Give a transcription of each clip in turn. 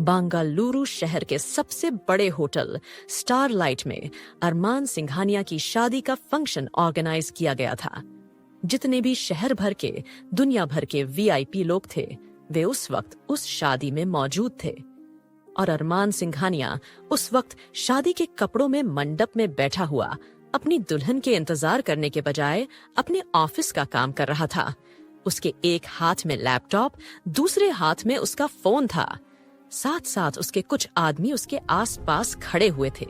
बेंगलुरु शहर के सबसे बड़े होटल स्टारलाइट में अरमान सिंघानिया की शादी का फंक्शन ऑर्गेनाइज किया गया था। जितने भी शहर भर के, दुनिया भर के वीआईपी लोग थे, वे उस वक्त उस शादी में मौजूद थे। और अरमान सिंघानिया उस वक्त शादी के कपड़ों में मंडप में बैठा हुआ अपनी दुल्हन के इंतजार करने के बजाय अपने ऑफिस का काम कर रहा था। उसके एक हाथ में लैपटॉप, दूसरे हाथ में उसका फोन था। साथ साथ उसके कुछ आदमी उसके आसपास खड़े हुए थे।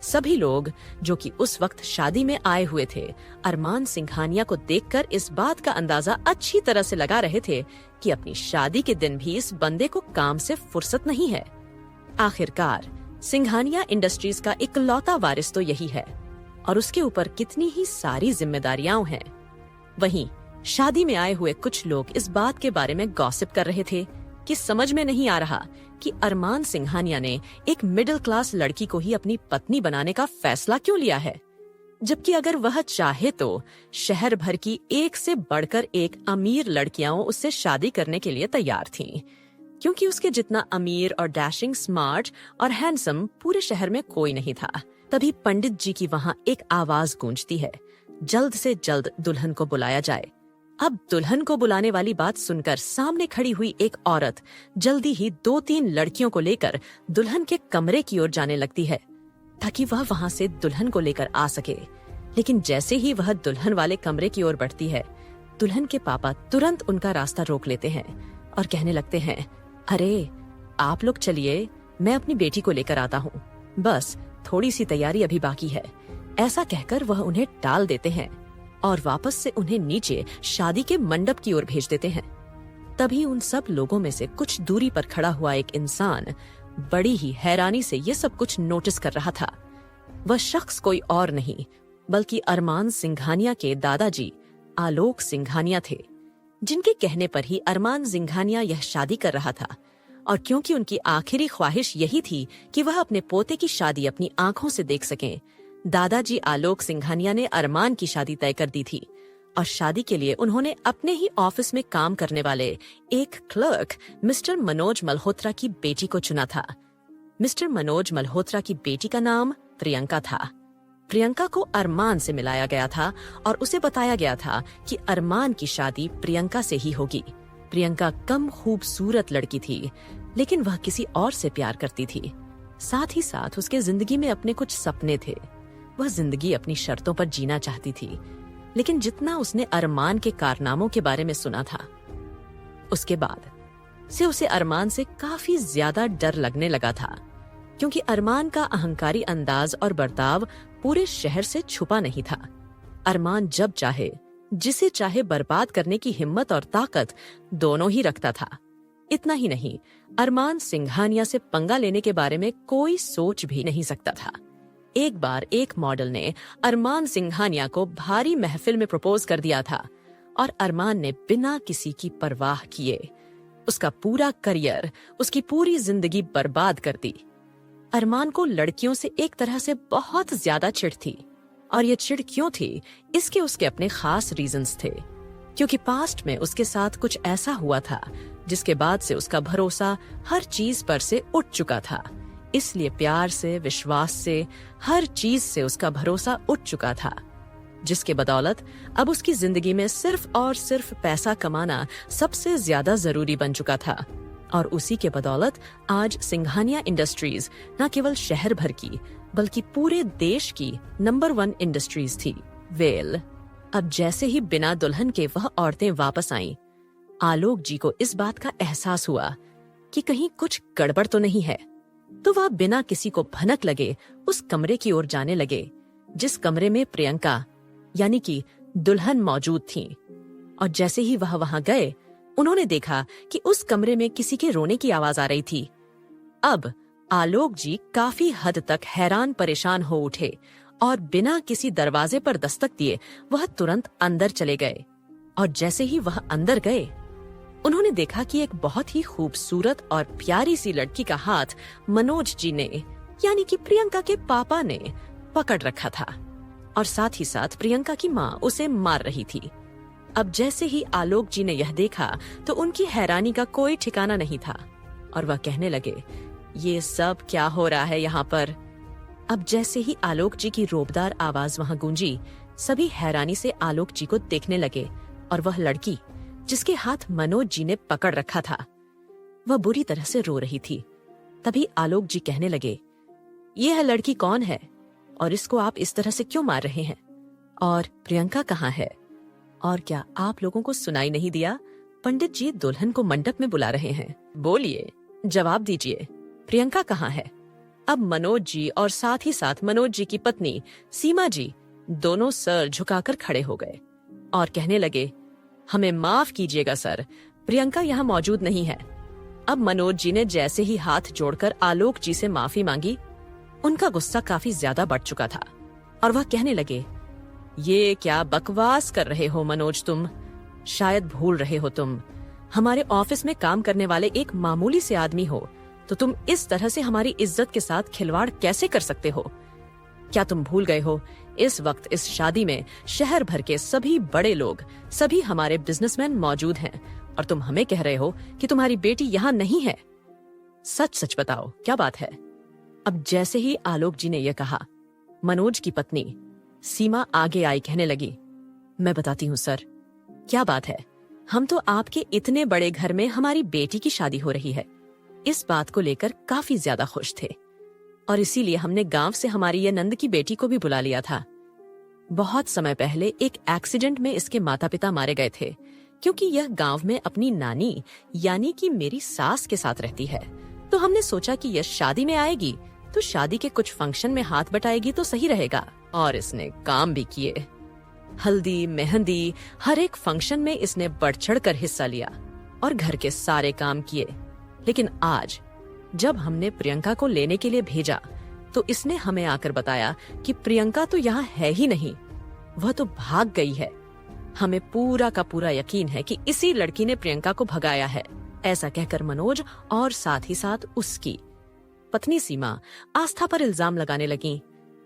सभी लोग जो कि उस वक्त शादी में आए हुए थे, अरमान सिंघानिया को देखकर इस बात का अंदाजा अच्छी तरह से लगा रहे थे कि अपनी शादी के दिन भी इस बंदे को काम से फुर्सत नहीं है। आखिरकार सिंघानिया इंडस्ट्रीज का इकलौता वारिस तो यही है और उसके ऊपर कितनी ही सारी जिम्मेदारियां हैं। वहीं शादी में आए हुए कुछ लोग इस बात के बारे में गॉसिप कर रहे थे कि समझ में नहीं आ रहा कि अरमान सिंघानिया ने एक मिडिल क्लास लड़की को ही अपनी पत्नी बनाने का फैसला क्यों लिया है, जबकि अगर वह चाहे तो शहर भर की एक से बढ़कर एक अमीर लड़कियां उससे शादी करने के लिए तैयार थीं, क्योंकि उसके जितना अमीर और डैशिंग, स्मार्ट और हैंडसम पूरे शहर में कोई नहीं था। तभी पंडित जी की वहाँ एक आवाज गूंजती है, जल्द से जल्द दुल्हन को बुलाया जाए। अब दुल्हन को बुलाने वाली बात सुनकर सामने खड़ी हुई एक औरत जल्दी ही 2-3 लड़कियों को लेकर दुल्हन के कमरे की ओर जाने लगती है ताकि वह वहां से दुल्हन को लेकर आ सके। लेकिन जैसे ही वह दुल्हन वाले कमरे की ओर बढ़ती है, दुल्हन के पापा तुरंत उनका रास्ता रोक लेते हैं और कहने लगते हैं, अरे आप लोग चलिए, मैं अपनी बेटी को लेकर आता हूँ, बस थोड़ी सी तैयारी अभी बाकी है। ऐसा कहकर वह उन्हें टाल देते हैं और वापस से उन्हें नीचे शादी के मंडप की ओर भेज देते हैं। तभी उन सब लोगों में से कुछ दूरी पर खड़ा हुआ एक इंसान बड़ी ही हैरानी से ये सब कुछ नोटिस कर रहा था। वह शख्स कोई और नहीं बल्कि अरमान सिंघानिया के दादाजी आलोक सिंघानिया थे, जिनके कहने पर ही अरमान सिंघानिया यह शादी कर रहा था। और क्योंकि उनकी आखिरी ख्वाहिश यही थी कि वह अपने पोते की शादी अपनी आंखों से देख सकें, दादाजी आलोक सिंघानिया ने अरमान की शादी तय कर दी थी। और शादी के लिए उन्होंने अपने ही ऑफिस में काम करने वाले एक क्लर्क मिस्टर मनोज मल्होत्रा की बेटी को चुना था। मिस्टर मनोज मल्होत्रा की बेटी का नाम प्रियंका था। प्रियंका को अरमान से मिलाया गया था और उसे बताया गया था कि अरमान की शादी प्रियंका से ही होगी। प्रियंका कम खूबसूरत लड़की थी, लेकिन वह किसी और से प्यार करती थी। साथ ही साथ उसके जिंदगी में अपने कुछ सपने थे। वह जिंदगी अपनी शर्तों पर जीना चाहती थी। लेकिन जितना उसने अरमान के कारनामों के बारे में सुना था, उसके बाद से उसे अरमान से काफी ज्यादा डर लगने लगा था, क्योंकि अरमान का अहंकारी अंदाज और बर्ताव पूरे शहर से छुपा नहीं था। अरमान जब चाहे जिसे चाहे बर्बाद करने की हिम्मत और ताकत दोनों ही रखता था। इतना ही नहीं, अरमान सिंघानिया से पंगा लेने के बारे में कोई सोच भी नहीं सकता था। एक बार एक मॉडल ने अरमान सिंघानिया को भारी महफिल में प्रपोज कर दिया था और अरमान ने बिना किसी की परवाह किए उसका पूरा करियर, उसकी पूरी जिंदगी बर्बाद कर दी। अरमान को लड़कियों से एक तरह से बहुत ज्यादा चिढ़ थी, और ये चिढ़ क्यों थी, इसके उसके अपने खास रीजंस थे। क्योंकि पास्ट में उसके साथ कुछ ऐसा हुआ था जिसके बाद से उसका भरोसा हर चीज पर से उठ चुका था। इसलिए प्यार से, विश्वास से, हर चीज से उसका भरोसा उठ चुका था, जिसके बदौलत अब उसकी जिंदगी में सिर्फ और सिर्फ पैसा कमाना सबसे ज्यादा जरूरी बन चुका था। और उसी के बदौलत आज सिंघानिया इंडस्ट्रीज न केवल शहर भर की बल्कि पूरे देश की नंबर 1 इंडस्ट्रीज थी। वेल, अब जैसे ही बिना दुल्हन के वह औरतें वापस आईं, आलोक जी को इस बात का एहसास हुआ कि कहीं कुछ गड़बड़ तो नहीं है। तो वह बिना किसी को भनक लगे उस कमरे की ओर जाने लगे जिस कमरे में प्रियंका यानी कि दुल्हन मौजूद थी। और जैसे ही वह वहां गए, उन्होंने देखा कि उस कमरे में किसी के रोने की आवाज आ रही थी। अब आलोक जी काफी हद तक हैरान परेशान हो उठे और बिना किसी दरवाजे पर दस्तक दिए वह तुरंत अंदर चले गए। और जैसे ही वह अंदर गए, उन्होंने देखा कि एक बहुत ही खूबसूरत और प्यारी सी लड़की का हाथ मनोज जी ने यानी कि प्रियंका के पापा ने पकड़ रखा था और साथ ही साथ प्रियंका की माँ उसे मार रही थी। अब जैसे ही आलोक जी ने यह देखा तो उनकी हैरानी का कोई ठिकाना नहीं था और वह कहने लगे, ये सब क्या हो रहा है यहाँ पर? अब जैसे ही आलोक जी की रोबदार आवाज वहां गूंजी, सभी हैरानी से आलोक जी को देखने लगे और वह लड़की जिसके हाथ मनोज जी ने पकड़ रखा था, वह बुरी तरह से रो रही थी। तभी आलोक जी कहने लगे, यह लड़की कौन है और इसको आप इस तरह से क्यों मार रहे हैं? और प्रियंका कहाँ है? और क्या आप लोगों को सुनाई नहीं दिया? पंडित जी दुल्हन को मंडप में बुला रहे हैं। बोलिए, जवाब दीजिए, प्रियंका कहाँ है? अब मनोज जी और साथ ही साथ मनोज जी की पत्नी सीमा जी दोनों सर झुकाकर खड़े हो गए और कहने लगे, हमें माफ कीजिएगा सर, प्रियंका यहाँ मौजूद नहीं है। अब मनोज जी ने जैसे ही हाथ जोड़कर आलोक जी से माफी मांगी, उनका गुस्सा काफी ज्यादा बढ़ चुका था और वह कहने लगे, ये क्या बकवास कर रहे हो मनोज, तुम शायद भूल रहे हो, तुम हमारे ऑफिस में काम करने वाले एक मामूली से आदमी हो, तो तुम इस तरह से हमारी इज्जत के साथ खिलवाड़ कैसे कर सकते हो? क्या तुम भूल गए हो, इस वक्त इस शादी में शहर भर के सभी बड़े लोग, सभी हमारे बिजनेसमैन मौजूद हैं और तुम हमें कह रहे हो कि तुम्हारी बेटी यहाँ नहीं है? सच सच बताओ, क्या बात है? अब जैसे ही आलोक जी ने यह कहा, मनोज की पत्नी सीमा आगे आई, कहने लगी, मैं बताती हूँ सर, क्या बात है, हम तो आपके इतने बड़े घर में हमारी बेटी की शादी हो रही है, इस बात को लेकर काफी ज्यादा खुश थे और इसीलिए हमने गांव से हमारी ये नंद की बेटी को भी बुला लिया था। बहुत समय पहले एक एक्सीडेंट में इसके माता पिता मारे गए थे, क्योंकि यह गांव में अपनी नानी यानी कि मेरी सास के साथ रहती है, तो हमने सोचा कि यह शादी में आएगी तो शादी के कुछ फंक्शन में हाथ बटाएगी तो सही रहेगा। और इसने काम भी किए, हल्दी मेहंदी हर एक फंक्शन में इसने बढ़ चढ़ कर हिस्सा लिया और घर के सारे काम किए। लेकिन आज जब हमने प्रियंका को लेने के लिए भेजा तो इसने हमें आकर बताया कि प्रियंका तो यहाँ है ही नहीं, वह तो भाग गई है। हमें पूरा का पूरा यकीन है कि इसी लड़की ने प्रियंका को भगाया है। ऐसा कहकर मनोज और साथ ही साथ उसकी पत्नी सीमा आस्था पर इल्जाम लगाने लगी।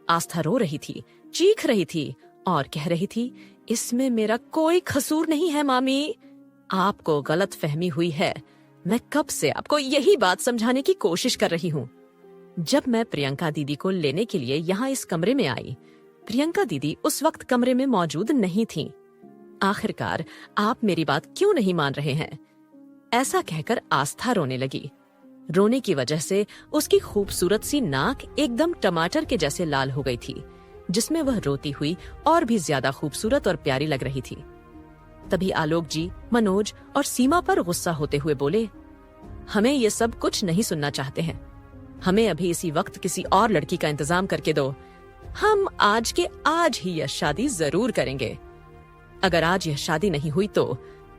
आस्था रो रही थी, चीख रही थी और कह रही थी, इसमें मेरा कोई कसूर नहीं है मामी, आपको गलत फहमी हुई है। मैं कब से आपको यही बात समझाने की कोशिश कर रही हूँ। जब मैं प्रियंका दीदी को लेने के लिए यहाँ इस कमरे में आई, प्रियंका दीदी उस वक्त कमरे में मौजूद नहीं थी। आखिरकार आप मेरी बात क्यों नहीं मान रहे हैं? ऐसा कहकर आस्था रोने लगी। रोने की वजह से उसकी खूबसूरत सी नाक एकदम टमाटर के जैसे लाल हो गई थी, जिसमें वह रोती हुई और भी ज्यादा खूबसूरत और प्यारी लग रही थी। तभी आलोक जी मनोज और सीमा पर गुस्सा होते हुए बोले, हमें ये सब कुछ नहीं सुनना चाहते हैं, हमें अभी इसी वक्त किसी और लड़की का इंतजाम करके दो। हम आज के आज ही यह शादी जरूर करेंगे। अगर आज यह शादी नहीं हुई तो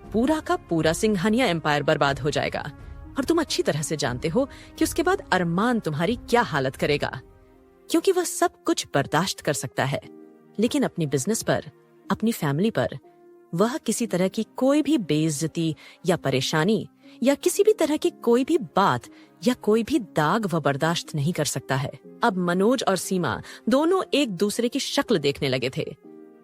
पूरा का पूरा सिंघानिया एम्पायर बर्बाद हो जाएगा और तुम अच्छी तरह से जानते हो कि उसके बाद अरमान तुम्हारी क्या हालत करेगा, क्योंकि वह सब कुछ बर्दाश्त कर सकता है, लेकिन अपनी बिजनेस पर, अपनी फैमिली पर वह किसी तरह की कोई भी बेइज्जती या परेशानी या किसी भी तरह की कोई भी बात या कोई भी दाग वह बर्दाश्त नहीं कर सकता है। अब मनोज और सीमा दोनों एक दूसरे की शक्ल देखने लगे थे।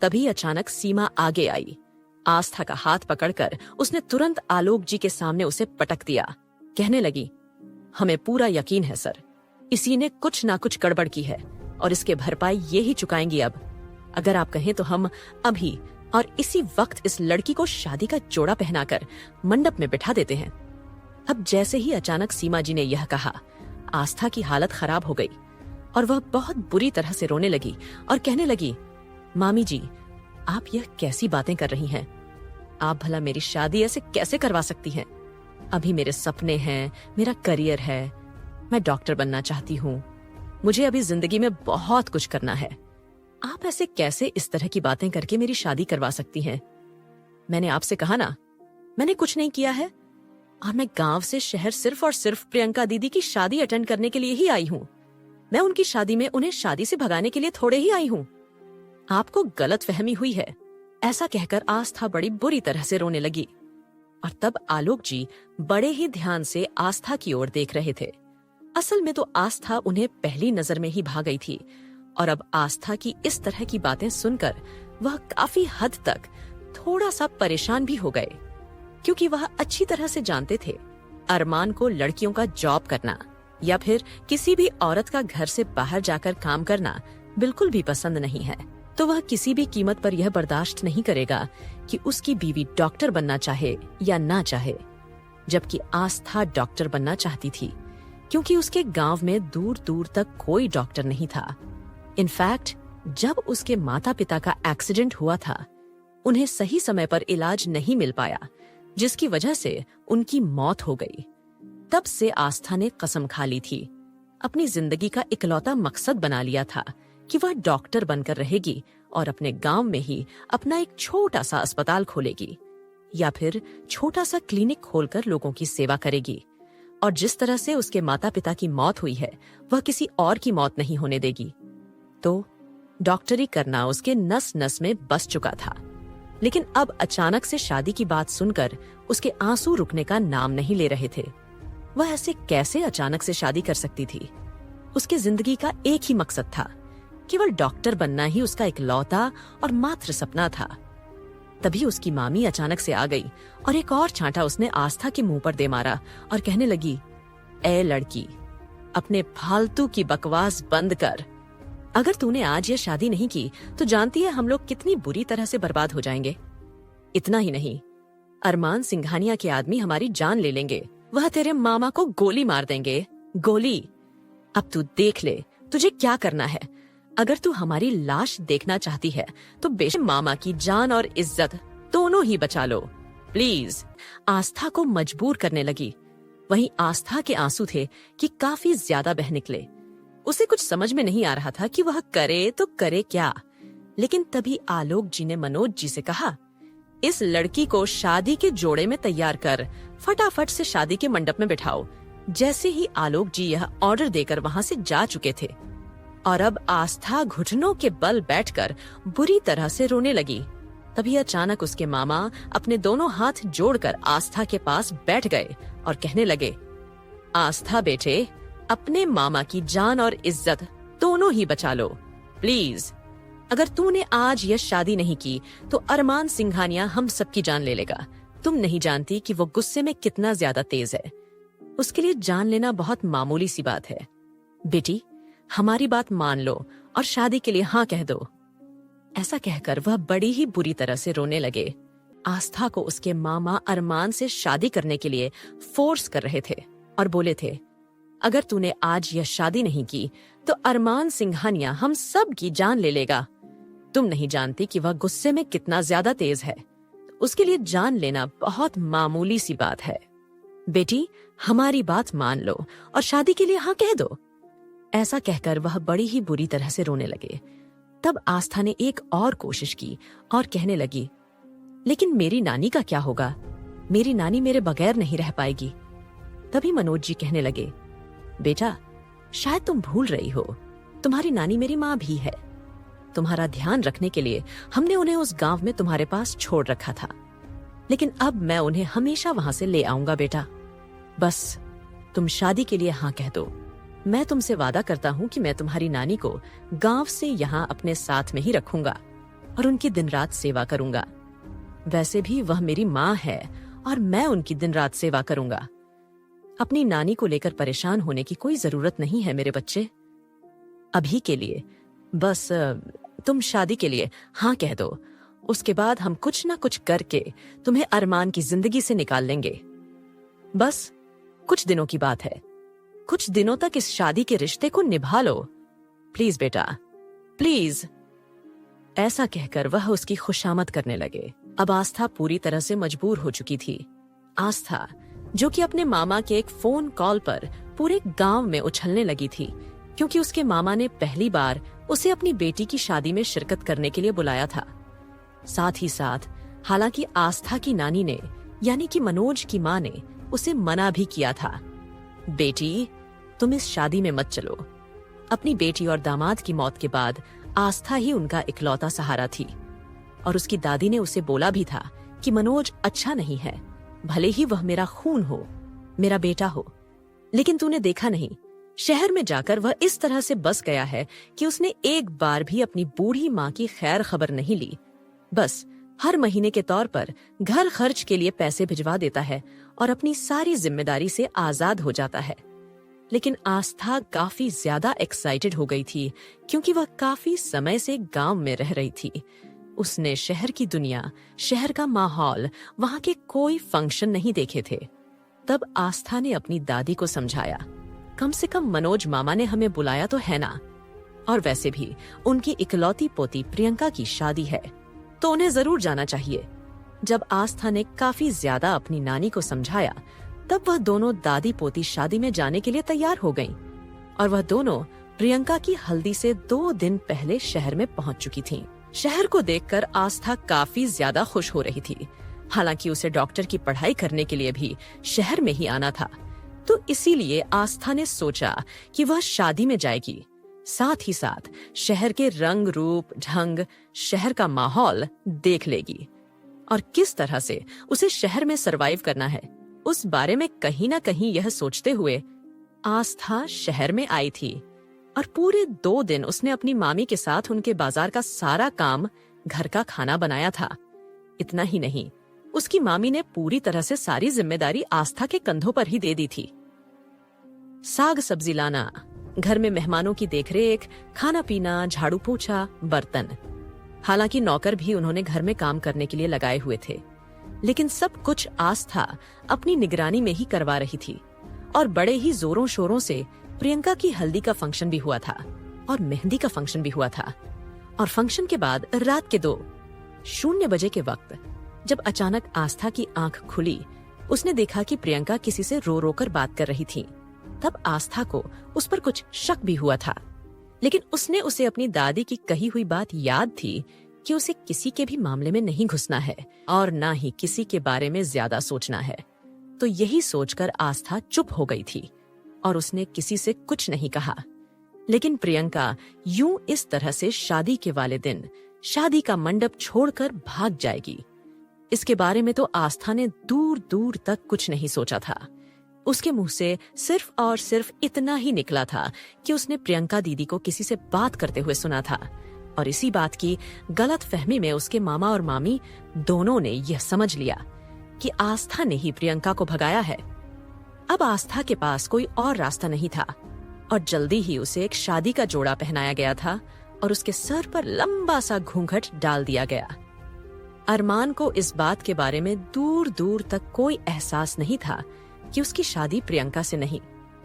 तभी अचानक सीमा आगे आई। आस्था का हाथ पकड़कर उसने तुरंत आलोक जी के सामने उसे पटक दिया। कहने लगी, हमें पूरा यकीन है सर, इसी ने कुछ ना कुछ गड़बड़ की है और इसके भरपाई ये ही चुकाएंगी। अब अगर आप कहें तो हम अभी और इसी वक्त इस लड़की को शादी का जोड़ा पहनाकर मंडप में बिठा देते हैं। अब जैसे ही अचानक सीमा जी ने यह कहा, आस्था की हालत खराब हो गई और वह बहुत बुरी तरह से रोने लगी और कहने लगी, मामी जी, आप यह कैसी बातें कर रही हैं? आप भला मेरी शादी ऐसे कैसे करवा सकती हैं? अभी मेरे सपने हैं, मेरा करियर है, मैं डॉक्टर बनना चाहती हूँ, मुझे अभी जिंदगी में बहुत कुछ करना है। आप ऐसे कैसे इस तरह की बातें करके मेरी शादी करवा सकती हैं? मैंने आपसे कहा ना, मैंने कुछ नहीं किया है और मैं गांव से शहर सिर्फ और सिर्फ प्रियंका दीदी की शादी अटेंड करने के लिए ही आई हूँ। मैं उनकी शादी में उन्हें शादी से भगाने के लिए थोड़े ही आई हूँ। आपको गलत फहमी हुई है। ऐसा कहकर आस्था बड़ी बुरी तरह से रोने लगी और तब आलोक जी बड़े ही ध्यान से आस्था की ओर देख रहे थे। असल में तो आस्था उन्हें पहली नजर में ही भा गई थी और अब आस्था की इस तरह की बातें सुनकर वह काफी हद तक थोड़ा सा परेशान भी हो गए, क्योंकि वह अच्छी तरह से जानते थे अरमान को लड़कियों का जॉब करना या फिर किसी भी औरत का घर से बाहर जाकर काम करना बिल्कुल भी पसंद नहीं है, तो वह किसी भी कीमत पर यह बर्दाश्त नहीं करेगा कि उसकी बीवी डॉक्टर बनना चाहे या ना चाहे। जबकि आस्था डॉक्टर बनना चाहती थी, क्योंकि उसके गांव में दूर दूर तक कोई डॉक्टर नहीं था। इनफैक्ट जब उसके माता पिता का एक्सीडेंट हुआ था, उन्हें सही समय पर इलाज नहीं मिल पाया, जिसकी वजह से उनकी मौत हो गई। तब से आस्था ने कसम खा ली थी, अपनी जिंदगी का इकलौता मकसद बना लिया था कि वह डॉक्टर बनकर रहेगी और अपने गांव में ही अपना एक छोटा सा अस्पताल खोलेगी या फिर छोटा सा क्लिनिक खोलकर लोगों की सेवा करेगी। और जिस तरह से उसके माता पिता की मौत हुई है, वह किसी और की मौत नहीं होने देगी। तो डॉक्टरी करना उसके नस नस में बस चुका था। लेकिन अब अचानक से शादी की बात सुनकर उसके आंसू रुकने का नाम नहीं ले रहे थे। वह ऐसे कैसे अचानक से शादी कर सकती थी? उसके जिंदगी का एक ही मकसद था, केवल डॉक्टर बनना ही उसका इकलौता और मात्र सपना था। तभी उसकी मामी अचानक से आ गई और एक और छांटा उसने आस्था के मुंह पर दे मारा और कहने लगी, ए लड़की, अपने फालतू की बकवास बंद कर। अगर तूने आज ये शादी नहीं की तो जानती है हम लोग कितनी बुरी तरह से बर्बाद हो जाएंगे। इतना ही नहीं, अरमान सिंघानिया के आदमी हमारी जान ले लेंगे। वह तेरे मामा को गोली मार देंगे, गोली। अब तू देख ले तुझे क्या करना है। अगर तू हमारी लाश देखना चाहती है तो बेशक मामा की जान और इज्जत दोनों ही बचा लो, प्लीज। आस्था को मजबूर करने लगी। वहीं आस्था के आंसू थे कि काफी ज्यादा बह निकले। उसे कुछ समझ में नहीं आ रहा था कि वह करे तो करे क्या। लेकिन तभी आलोक जी ने मनोज जी से कहा, इस लड़की को शादी के जोड़े में तैयार कर, फटाफट से शादी के मंडप में बिठाओ। जैसे ही आलोक जी यह ऑर्डर देकर वहां से जा चुके थे और अब आस्था घुटनों के बल बैठकर बुरी तरह से रोने लगी, तभी अचानक उसके मामा अपने दोनों हाथ जोड़कर आस्था के पास बैठ गए और कहने लगे, आस्था बेटे, अपने मामा की जान और इज्जत दोनों ही बचा लो, प्लीज। अगर तूने आज यह शादी नहीं की तो अरमान सिंघानिया हम सबकी जान ले लेगा। तुम नहीं जानती कि वो गुस्से में कितना ज्यादा तेज है। उसके लिए जान लेना बहुत मामूली सी बात है। बेटी, हमारी बात मान लो और शादी के लिए हाँ कह दो। ऐसा कहकर वह बड़ी ही बुरी तरह से रोने लगे। आस्था को उसके मामा अरमान से शादी करने के लिए फोर्स कर रहे थे और बोले थे, अगर तूने आज यह शादी नहीं की तो अरमान सिंघानिया हम सब की जान ले लेगा। तुम नहीं जानती कि वह गुस्से में कितना ज्यादा तेज है। उसके लिए जान लेना बहुत मामूली सी बात है। बेटी, हमारी बात मान लो और शादी के लिए हाँ कह दो। ऐसा कहकर वह बड़ी ही बुरी तरह से रोने लगे। तब आस्था ने एक और कोशिश की और कहने लगी, लेकिन मेरी नानी का क्या होगा? मेरी नानी मेरे बगैर नहीं रह पाएगी। तभी मनोज जी कहने लगे, बेटा, शायद तुम भूल रही हो, तुम्हारी नानी मेरी माँ भी है। तुम्हारा ध्यान रखने के लिए हमने उन्हें उस गांव में तुम्हारे पास छोड़ रखा था, लेकिन अब मैं उन्हें हमेशा वहां से ले आऊंगा। बेटा, बस तुम शादी के लिए हाँ कह दो। मैं तुमसे वादा करता हूँ कि मैं तुम्हारी नानी को गांव से यहाँ अपने साथ में ही रखूंगा और उनकी दिन रात सेवा करूंगा। वैसे भी वह मेरी माँ है और मैं उनकी दिन रात सेवा करूंगा। अपनी नानी को लेकर परेशान होने की कोई जरूरत नहीं है मेरे बच्चे। अभी के लिए बस तुम शादी के लिए हाँ कह दो। उसके बाद हम कुछ ना कुछ करके तुम्हें अरमान की जिंदगी से निकाल लेंगे। बस कुछ दिनों की बात है। कुछ दिनों तक इस शादी के रिश्ते को निभा लो, प्लीज बेटा, प्लीज। ऐसा कहकर वह उसकी खुशामद करने लगे। अब आस्था पूरी तरह से मजबूर हो चुकी थी। आस्था, जो कि अपने मामा के एक फोन कॉल पर पूरे गांव में उछलने लगी थी, क्योंकि उसके मामा ने पहली बार उसे अपनी बेटी की शादी में शिरकत करने के लिए बुलाया था। साथ ही साथ हालांकि आस्था की नानी ने, यानी कि मनोज की माँ ने उसे मना भी किया था, बेटी, तुम इस शादी में मत चलो। अपनी बेटी और दामाद की मौत के बाद आस्था ही उनका इकलौता सहारा थी और उसकी दादी ने उसे बोला भी था कि मनोज अच्छा नहीं है, भले ही वह मेरा खून हो, मेरा बेटा हो, लेकिन तूने देखा नहीं, शहर में जाकर वह इस तरह से बस गया है कि उसने एक बार भी अपनी बूढ़ी माँ की खैर खबर नहीं ली। बस हर महीने के तौर पर घर खर्च के लिए पैसे भिजवा देता है और अपनी सारी जिम्मेदारी से आजाद हो जाता है। लेकिन आस्था काफी ज्यादा एक्साइटेड हो गई थी क्योंकि वह काफी समय से गांव में रह रही थी। उसने शहर की दुनिया, शहर का माहौल, वहां के कोई फंक्शन नहीं देखे थे। तब आस्था ने अपनी दादी को समझाया, कम से कम मनोज मामा ने हमें बुलाया तो है ना, और वैसे भी उनकी इकलौती पोती प्रियंका की शादी है तो उन्हें जरूर जाना चाहिए। जब आस्था ने काफी ज्यादा अपनी नानी को समझाया तब वह दोनों दादी पोती शादी में जाने के लिए तैयार हो गईं और वह दोनों प्रियंका की हल्दी से 2 दिन पहले शहर में पहुंच चुकी थीं। शहर को देखकर आस्था काफी ज्यादा खुश हो रही थी। हालांकि उसे डॉक्टर की पढ़ाई करने के लिए भी शहर में ही आना था, तो इसीलिए आस्था ने सोचा कि वह शादी में जाएगी, साथ ही साथ शहर के रंग रूप ढंग, शहर का माहौल देख लेगी और किस तरह से उसे शहर में सरवाइव करना है उस बारे में कहीं ना कहीं यह सोचते हुए आस्था शहर में आई थी। और पूरे 2 दिन उसने अपनी मामी के साथ उनके बाजार का सारा काम, घर का खाना बनाया था। इतना ही नहीं, उसकी मामी ने पूरी तरह से सारी जिम्मेदारी आस्था के कंधों पर ही दे दी थी। साग सब्जी लाना, घर में मेहमानों की देखरेख, खाना पीना, झाड़ू पोछा, बर्तन। हालांकि नौकर भी उन्होंने घर में काम करने के लिए लगाए हुए थे, लेकिन सब कुछ आस्था अपनी निगरानी में ही करवा रही थी। और बड़े ही जोरों शोरों से प्रियंका की हल्दी का फंक्शन भी हुआ था और मेहंदी का फंक्शन भी हुआ था। और फंक्शन के बाद रात के 2:00 बजे के वक्त जब अचानक आस्था की आंख खुली, उसने देखा कि प्रियंका किसी से रो रो कर बात कर रही थी। तब आस्था को उस पर कुछ शक भी हुआ था, लेकिन उसने उसे अपनी दादी की कही हुई बात याद थी कि उसे किसी के भी मामले में नहीं घुसना है और ना ही किसी के बारे में ज्यादा सोचना है। तो यही सोचकर आस्था चुप हो गई थी और उसने किसी से कुछ नहीं कहा। लेकिन प्रियंका यूं इस तरह से शादी के वाले दिन शादी का मंडप छोड़कर भाग जाएगी, इसके बारे में तो आस्था ने दूर दूर तक कुछ नहीं सोचा था। उसके मुंह से सिर्फ और सिर्फ इतना ही निकला था कि उसने प्रियंका दीदी को किसी से बात करते हुए सुना था और इसी बात की गलत फहमी में उसके मामा और मामी दोनों ने यह समझ लिया कि आस्था ने ही प्रियंका को भगाया है। अब आस्था के पास कोई और रास्ता नहीं था और जल्दी ही उसे एक शादी का जोड़ा पहनाया गया था और उसके सर पर लंबा सा घूंघट डाल दिया गया। अरमान को इस बात के बारे में दूर दूर तक कोई एहसास नहीं था कि उसकी शादी प्रियंका से नहीं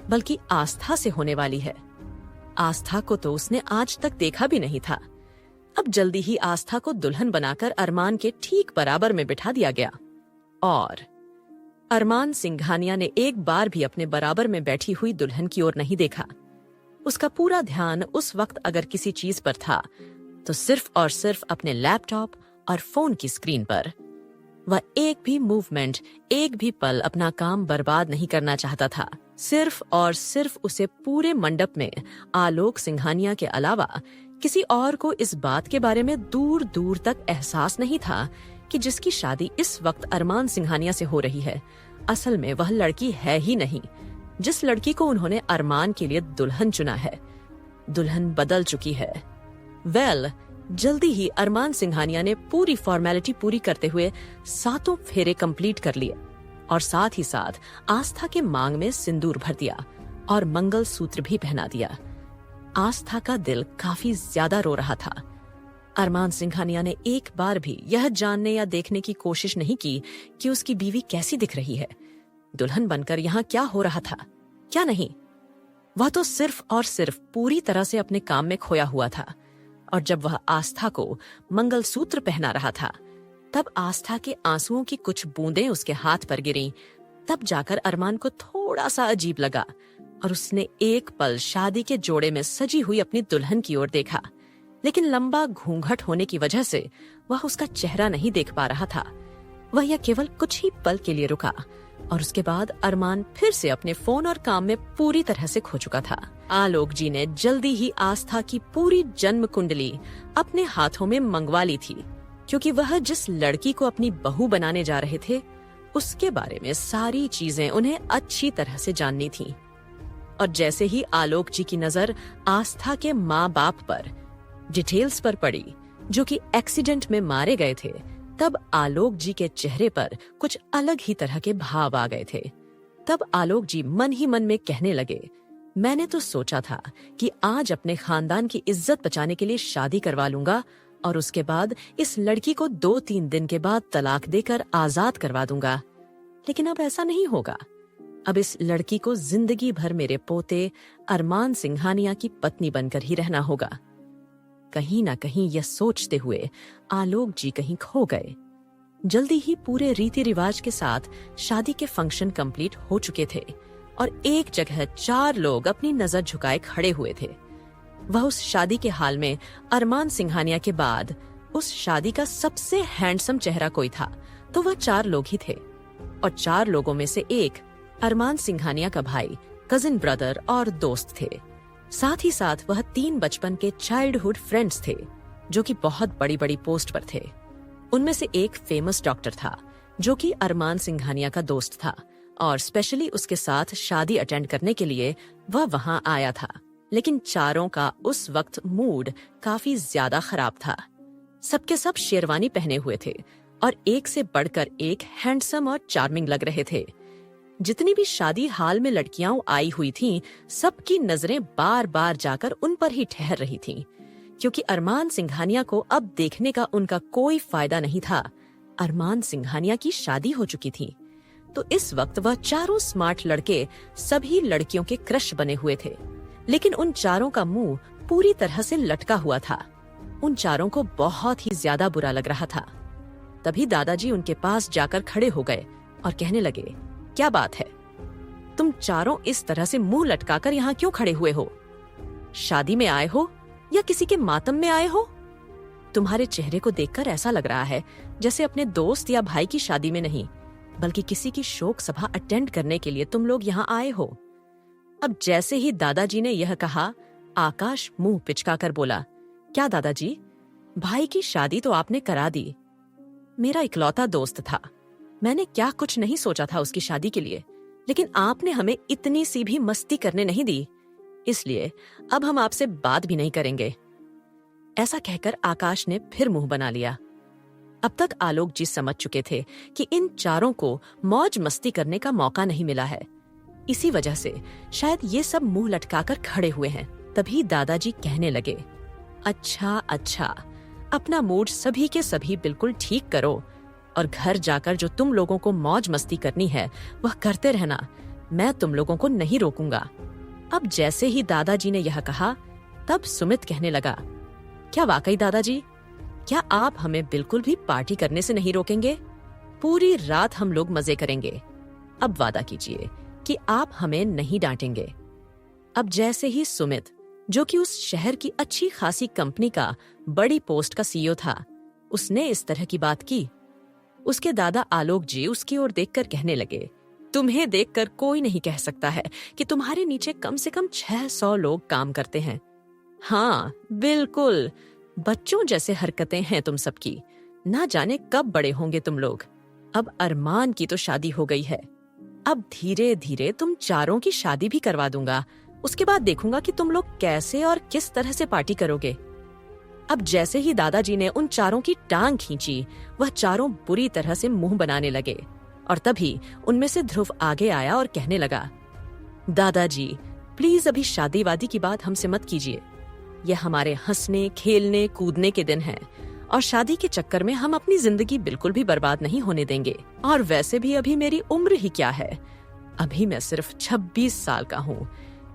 बल्कि आस्था से होने वाली है। आस्था को तो उसने आज तक देखा भी नहीं था। अब जल्दी ही आस्था को दुल्हन बनाकर अरमान के ठीक बराबर में बिठा दिया गया और अरमान सिंघानिया ने एक बार भी अपने बराबर में बैठी हुई दुल्हन की ओर नहीं देखा। उसका पूरा ध्यान उस वक्त अगर किसी चीज पर था तो सिर्फ और सिर्फ अपने लैपटॉप और फोन की स्क्रीन पर। वह एक भी मूवमेंट, एक भी पल अपना काम बर्बाद नहीं करना चाहता था। सिर्फ और सिर्फ उसे पूरे मंडप में आलोक सिंघानिया के अलावा किसी और को इस बात के बारे में दूर दूर तक एहसास नहीं था कि जिसकी शादी इस वक्त अरमान सिंघानिया से हो रही है, असल में वह लड़की है ही नहीं जिस लड़की को उन्होंने अरमान के लिए दुल्हन चुना है। दुल्हन बदल चुकी है। जल्दी ही अरमान सिंघानिया ने पूरी फॉर्मेलिटी पूरी करते हुए 7 फेरे कंप्लीट कर लिए और साथ ही साथ आस्था के मांग में सिंदूर भर दिया और मंगल सूत्र भी पहना दिया। आस्था का दिल काफी ज्यादा रो रहा था। अरमान सिंघानिया ने एक बार भी यह जानने या देखने की कोशिश नहीं की कि उसकी बीवी कैसी दिख रही है, दुल्हन बनकर यहाँ क्या हो रहा था, क्या नहीं। वह तो सिर्फ और सिर्फ पूरी तरह से अपने काम में खोया हुआ था। और जब वह आस्था को मंगलसूत्र पहना रहा था तब आस्था के आंसुओं की कुछ बूंदें उसके हाथ पर गिरीं। तब जाकर अरमान को थोड़ा सा अजीब लगा और उसने एक पल शादी के जोड़े में सजी हुई अपनी दुल्हन की ओर देखा, लेकिन लंबा घूंघट होने की वजह से वह उसका चेहरा नहीं देख पा रहा था। वह यह केवल कुछ ही पल के लिए रुका और उसके बाद अरमान फिर से अपने फोन और काम में पूरी तरह से खो चुका था। आलोक जी ने जल्दी ही आस्था की पूरी जन्म कुंडली अपने हाथों में मंगवा ली थी, क्योंकि वह जिस लड़की को अपनी बहू बनाने जा रहे थे उसके बारे में सारी चीजें उन्हें अच्छी तरह से जाननी थी। और जैसे ही आलोक जी की नजर आस्था के माँ बाप पर डिटेल्स पर पड़ी जो कि एक्सीडेंट में मारे गए थे, तब आलोक जी के चेहरे पर कुछ अलग ही तरह के भाव आ गए थे। तब आलोक जी मन ही मन में कहने लगे, मैंने तो सोचा था कि आज अपने खानदान की इज्जत बचाने के लिए शादी करवा लूंगा और उसके बाद इस लड़की को 2-3 दिन के बाद तलाक देकर आजाद करवा दूंगा, लेकिन अब ऐसा नहीं होगा। अब इस लड़की को जिंदगी भर मेरे पोते अरमान सिंघानिया की पत्नी बनकर ही रहना होगा। कहीं ना कहीं यह सोचते हुए आलोक जी कहीं खो गए। जल्दी ही पूरे रीति रिवाज के साथ शादी के फंक्शन कंप्लीट हो चुके थे और एक जगह 4 लोग अपनी नजर झुकाए खड़े हुए थे। वह उस शादी के हाल में अरमान सिंघानिया के बाद उस शादी का सबसे हैंडसम चेहरा कोई था तो वह 4 लोग ही थे। और 4 लोगों में से एक अरमान सिंघानिया का भाई, कजिन ब्रदर और दोस्त थे। साथ ही साथ वह 3 बचपन के चाइल्डहुड फ्रेंड्स थे जो कि बहुत बड़ी बड़ी पोस्ट पर थे। उनमें से एक फेमस डॉक्टर था जो कि अरमान सिंघानिया का दोस्त था और स्पेशली उसके साथ शादी अटेंड करने के लिए वह वहां आया था। लेकिन चारों का उस वक्त मूड काफी ज्यादा खराब था। सबके सब शेरवानी पहने हुए थे और एक से बढ़कर एक हैंडसम और चार्मिंग लग रहे थे। जितनी भी शादी हाल में लड़कियां आई हुई थीं, सबकी नजरें बार बार जाकर उन पर ही ठहर रही थीं, क्योंकि अरमान सिंघानिया को अब देखने का उनका कोई फायदा नहीं था। अरमान सिंघानिया की शादी हो चुकी थी, तो इस वक्त वह चारों स्मार्ट लड़के सभी लड़कियों के क्रश बने हुए थे। लेकिन उन चारों का मुंह पूरी तरह से लटका हुआ था। उन चारों को बहुत ही ज्यादा बुरा लग रहा था। तभी दादाजी उनके पास जाकर खड़े हो गए और कहने लगे, क्या बात है, तुम चारों इस तरह से मुंह लटकाकर यहाँ क्यों खड़े हुए हो? शादी में आए हो या किसी के मातम में आए हो? तुम्हारे चेहरे को देखकर ऐसा लग रहा है जैसे अपने दोस्त या भाई की शादी में नहीं, बल्कि किसी की शोक सभा अटेंड करने के लिए तुम लोग यहाँ आए हो। अब जैसे ही दादाजी ने यह कहा, आकाश मुंह पिचकाकर बोला, क्या दादाजी, भाई की शादी तो आपने करा दी। मेरा इकलौता दोस्त था, मैंने क्या कुछ नहीं सोचा था उसकी शादी के लिए, लेकिन आपने हमें इतनी सी भी मस्ती करने नहीं दी, इसलिए अब हम आपसे बात भी नहीं करेंगे। ऐसा कहकर आकाश ने फिर मुंह बना लिया। अब तक आलोक जी समझ चुके थे कि इन चारों को मौज मस्ती करने का मौका नहीं मिला है, इसी वजह से शायद ये सब मुंह लटकाकर खड़े हुए हैं। तभी दादाजी कहने लगे, अच्छा, अपना मूड सभी के सभी बिल्कुल ठीक करो और घर जाकर जो तुम लोगों को मौज मस्ती करनी है वह करते रहना, मैं तुम लोगों को नहीं रोकूंगा। अब जैसे ही दादाजी ने यह कहा, तब सुमित कहने लगा, क्या वाकई दादाजी, क्या आप हमें बिल्कुल भी पार्टी करने से नहीं रोकेंगे? पूरी रात हम लोग मजे करेंगे। अब वादा कीजिए कि आप हमें नहीं डांटेंगे। अब जैसे ही सुमित, जो कि उस शहर की अच्छी खासी कंपनी का बड़ी पोस्ट का सीईओ था, उसने इस तरह की बात की, उसके दादा आलोक जी उसकी ओर देखकर कहने लगे, तुम्हें देखकर कोई नहीं कह सकता है कि तुम्हारे नीचे कम से कम 600 लोग काम करते हैं। हाँ बिल्कुल, बच्चों जैसे हरकतें हैं तुम सबकी, ना जाने कब बड़े होंगे तुम लोग। अब अरमान की तो शादी हो गई है, अब धीरे धीरे तुम चारों की शादी भी करवा दूंगा, उसके बाद देखूंगा कि तुम लोग कैसे और किस तरह से पार्टी करोगे। अब जैसे ही दादाजी ने उन चारों की टांग खींची, वह चारों बुरी तरह से मुंह बनाने लगे और तभी उनमें से ध्रुव आगे आया और कहने लगा, दादाजी प्लीज अभी शादी वादी की बात हमसे मत कीजिए, यह हमारे हंसने खेलने कूदने के दिन हैं और शादी के चक्कर में हम अपनी जिंदगी बिल्कुल भी बर्बाद नहीं होने देंगे। और वैसे भी अभी मेरी उम्र ही क्या है, अभी मैं सिर्फ 26 साल का हूँ,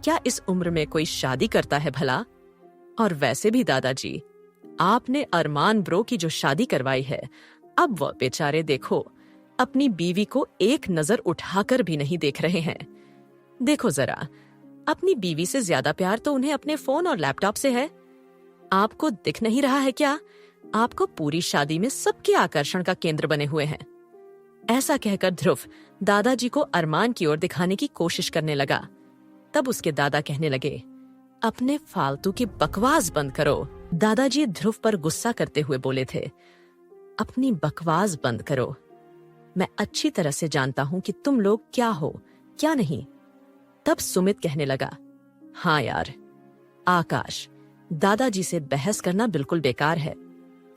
क्या इस उम्र में कोई शादी करता है भला? और वैसे भी दादाजी, आपने अरमान ब्रो की जो शादी करवाई है, अब वह बेचारे देखो अपनी बीवी को एक नजर उठाकर भी नहीं देख रहे हैं। देखो जरा, अपनी बीवी से ज्यादा प्यार तो उन्हें अपने फोन और लैपटॉप से है। आपको दिख नहीं रहा है क्या? आपको पूरी शादी में सबके आकर्षण का केंद्र बने हुए हैं। ऐसा कहकर ध्रुव दादाजी को अरमान की ओर दिखाने की कोशिश करने लगा। तब उसके दादा कहने लगे, अपने फालतू की बकवास बंद करो। दादाजी ध्रुव पर गुस्सा करते हुए बोले थे, अपनी बकवास बंद करो, मैं अच्छी तरह से जानता हूं कि तुम लोग क्या हो क्या नहीं। तब सुमित कहने लगा, हाँ यार आकाश, दादाजी से बहस करना बिल्कुल बेकार है,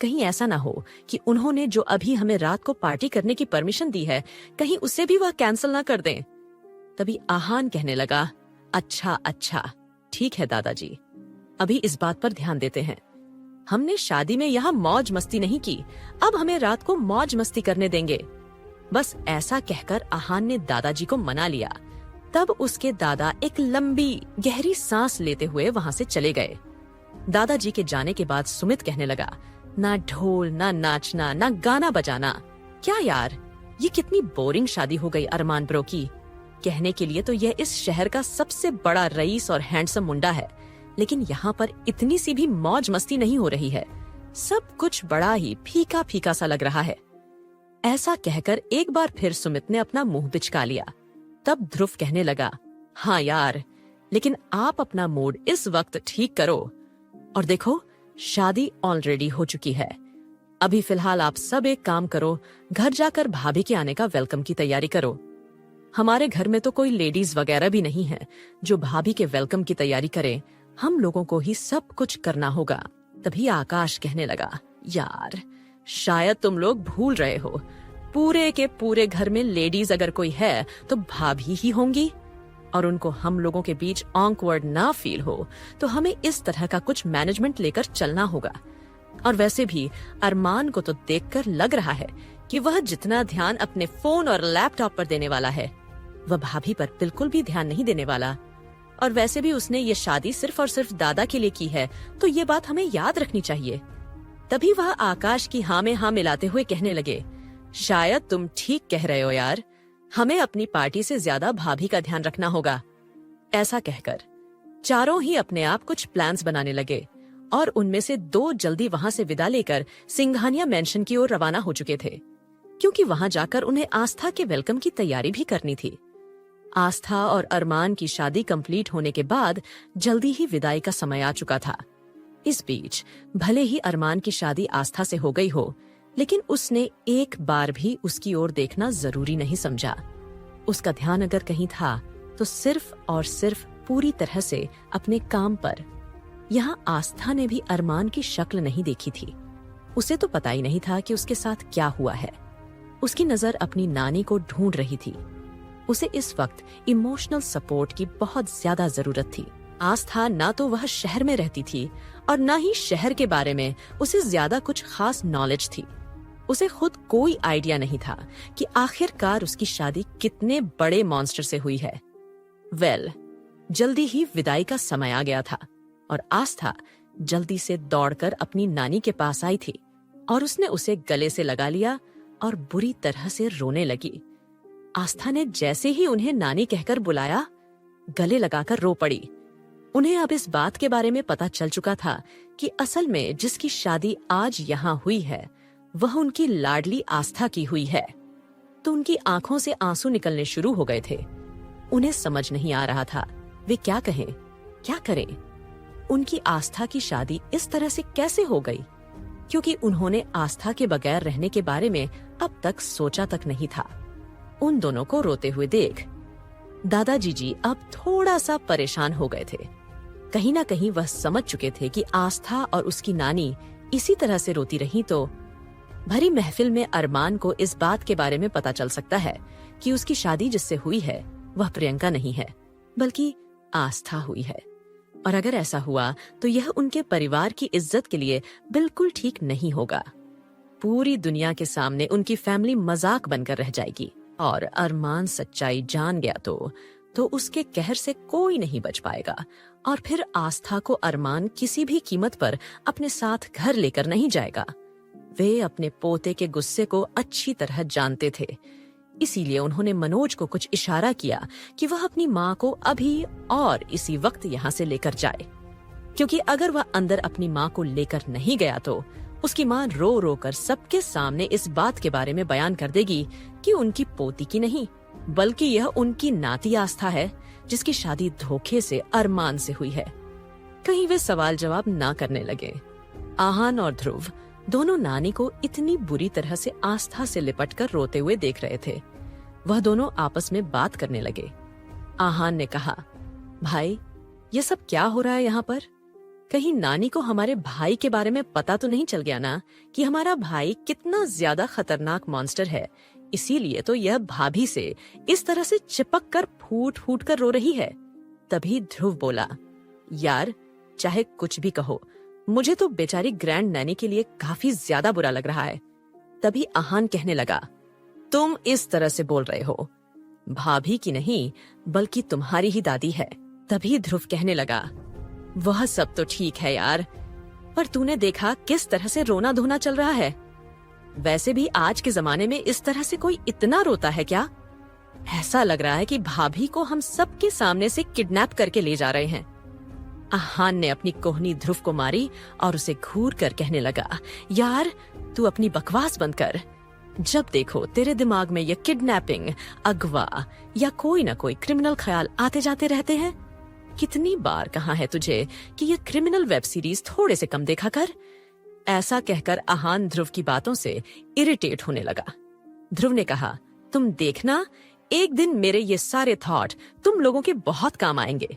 कहीं ऐसा ना हो कि उन्होंने जो अभी हमें रात को पार्टी करने की परमिशन दी है, कहीं उसे भी वह कैंसिल ना कर दें। तभी आहान कहने लगा, अच्छा अच्छा, ठीक है दादाजी, अभी इस बात पर ध्यान देते हैं। हमने शादी में यहाँ मौज मस्ती नहीं की, अब हमें रात को मौज मस्ती करने देंगे। बस ऐसा कहकर आहान ने दादाजी को मना लिया। तब उसके दादा एक लंबी गहरी सांस लेते हुए वहां से चले गए। दादाजी के जाने के बाद सुमित कहने लगा, ना ढोल, ना नाचना, ना गाना बजाना, क्या यार, ये कितनी बोरिंग शादी हो गई अरमान ब्रो की। कहने के लिए तो यह इस शहर का सबसे बड़ा रईस और हैंडसम मुंडा है, लेकिन यहाँ पर इतनी सी भी मौज मस्ती नहीं हो रही है। सब कुछ बड़ा ही फीका फीका सा लग रहा है। ऐसा कहकर एक बार फिर सुमित ने अपना मुंह बिचका लिया। तब ध्रुव कहने लगा, हाँ यार, लेकिन आप अपना मूड इस वक्त ठीक करो। और देखो, शादी ऑलरेडी हो चुकी है। अभी फिलहाल आप सब एक काम करो, घर जाकर भाभी के आने का वेलकम की तैयारी करो। हमारे घर में तो कोई लेडीज वगैरह भी नहीं है जो भाभी के वेलकम की तैयारी करे, हम लोगों को ही सब कुछ करना होगा। तभी आकाश कहने लगा, यार शायद तुम लोग भूल रहे हो, पूरे के पूरे घर में लेडीज अगर कोई है तो भाभी ही होंगी, और उनको हम लोगों के बीच ऑकवर्ड ना फील हो तो हमें इस तरह का कुछ मैनेजमेंट लेकर चलना होगा। और वैसे भी अरमान को तो देखकर लग रहा है कि वह जितना ध्यान अपने फोन और लैपटॉप पर देने वाला है, वह भाभी पर बिल्कुल भी ध्यान नहीं देने वाला। और वैसे भी उसने ये शादी सिर्फ और सिर्फ दादा के लिए की है, तो ये बात हमें याद रखनी चाहिए। तभी वह आकाश की हाँ में हाँ मिलाते हुए कहने लगे, शायद तुम ठीक कह रहे हो यार, हमें अपनी पार्टी से ज्यादा भाभी का ध्यान रखना होगा। ऐसा कहकर चारों ही अपने आप कुछ प्लान्स बनाने लगे और उनमें से 2 जल्दी वहां से विदा लेकर सिंघानिया मेंशन की ओर रवाना हो चुके थे, क्योंकि वहां जाकर उन्हें आस्था के वेलकम की तैयारी भी करनी थी। आस्था और अरमान की शादी कंप्लीट होने के बाद जल्दी ही विदाई का समय आ चुका था। इस बीच भले ही अरमान की शादी आस्था से हो गई हो, लेकिन उसने एक बार भी उसकी ओर देखना जरूरी नहीं समझा। उसका ध्यान अगर कहीं था तो सिर्फ और सिर्फ पूरी तरह से अपने काम पर। यहाँ आस्था ने भी अरमान की शक्ल नहीं देखी थी। उसे तो पता ही नहीं था कि उसके साथ क्या हुआ है। उसकी नजर अपनी नानी को ढूंढ रही थी। उसे इस वक्त इमोशनल सपोर्ट की बहुत ज्यादा जरूरत थी। आस्था ना तो वह शहर में रहती थी और न ही शहर के बारे में उसे ज्यादा कुछ खास नॉलेज थी। उसे खुद कोई आइडिया नहीं था कि आखिरकार उसकी शादी कितने बड़े मॉन्स्टर से हुई है। जल्दी ही विदाई का समय आ गया था और आस्था जल्दी से दौड़कर अपनी नानी के पास आई थी और उसने उसे गले से लगा लिया और बुरी तरह से रोने लगी। आस्था ने जैसे ही उन्हें नानी कहकर बुलाया, गले लगाकर रो पड़ी। उन्हें अब इस बात के बारे में पता चल चुका था कि असल में जिसकी शादी आज यहाँ हुई है वह उनकी लाडली आस्था की हुई है। तो उनकी आंखों से आंसू निकलने शुरू हो गए थे। उन्हें समझ नहीं आ रहा था वे क्या कहें, क्या करें। उनकी आस्था की शादी इस तरह से कैसे हो गई, क्योंकि उन्होंने आस्था के बगैर रहने के बारे में अब तक सोचा तक नहीं था। उन दोनों को रोते हुए देख दादाजी जी अब थोड़ा सा परेशान हो गए थे। कहीं ना कहीं वह समझ चुके थे कि आस्था और उसकी नानी इसी तरह से रोती रही तो भरी महफिल में अरमान को इस बात के बारे में पता चल सकता है कि उसकी शादी जिससे हुई है वह प्रियंका नहीं है बल्कि आस्था हुई है। और अगर ऐसा हुआ तो यह उनके परिवार की इज्जत के लिए बिल्कुल ठीक नहीं होगा। पूरी दुनिया के सामने उनकी फैमिली मजाक बनकर रह जाएगी और अरमान सच्चाई जान गया तो उसके कहर से कोई नहीं बच पाएगा। और फिर आस्था को अरमान किसी भी कीमत पर अपने साथ घर लेकर नहीं जाएगा। वे अपने पोते के गुस्से को अच्छी तरह जानते थे, इसीलिए उन्होंने मनोज को कुछ इशारा किया कि वह अपनी माँ को अभी और इसी वक्त यहाँ से लेकर जाए, क्योंकि अगर वह अंदर अपनी माँ को लेकर नहीं गया तो उसकी माँ रो रो कर सबके सामने इस बात के बारे में बयान कर देगी कि उनकी पोती की नहीं बल्कि यह उनकी नाती आस्था है जिसकी शादी धोखे से अरमान से हुई है। कहीं वे सवाल जवाब ना करने लगे। आहान और ध्रुव दोनों नानी को इतनी बुरी तरह से आस्था से लिपटकर रोते हुए देख रहे थे। वह दोनों आपस में बात करने लगे। आहान ने कहा, भाई ये सब क्या हो रहा है यहाँ पर? कहीं नानी को हमारे भाई के बारे में पता तो नहीं चल गया ना कि हमारा भाई कितना ज्यादा खतरनाक मॉन्स्टर है। इसीलिए तो यह भाभी से इस तरह से चिपक कर फूट फूट कर रो रही है। तभी ध्रुव बोला, यार चाहे कुछ भी कहो, मुझे तो बेचारी ग्रैंड नैनी के लिए काफी ज्यादा बुरा लग रहा है। तभी आहान कहने लगा, तुम इस तरह से बोल रहे हो, भाभी की नहीं बल्कि तुम्हारी ही दादी है। तभी ध्रुव कहने लगा, वह सब तो ठीक है यार, पर तूने देखा किस तरह से रोना धोना चल रहा है। वैसे भी आज के जमाने में इस तरह से कोई इतना रोता है क्या? ऐसा लग रहा है कि भाभी को हम सबके सामने से किडनैप करके ले जा रहे हैं। आहान ने अपनी कोहनी ध्रुव को मारी और उसे घूर कर कहने लगा, यार तू अपनी बकवास बंद कर। जब देखो तेरे दिमाग में ये किडनैपिंग, अगवा या कोई ना कोई क्रिमिनल ख्याल आते जाते रहते हैं। कितनी बार कहा है तुझे कि ये क्रिमिनल वेब सीरीज थोड़े से कम देखा कर। ऐसा कहकर आहान ध्रुव की बातों से इरिटेट होने लगा। ध्रुव ने कहा, तुम देखना एक दिन मेरे ये सारे थॉट तुम लोगों के बहुत काम आएंगे।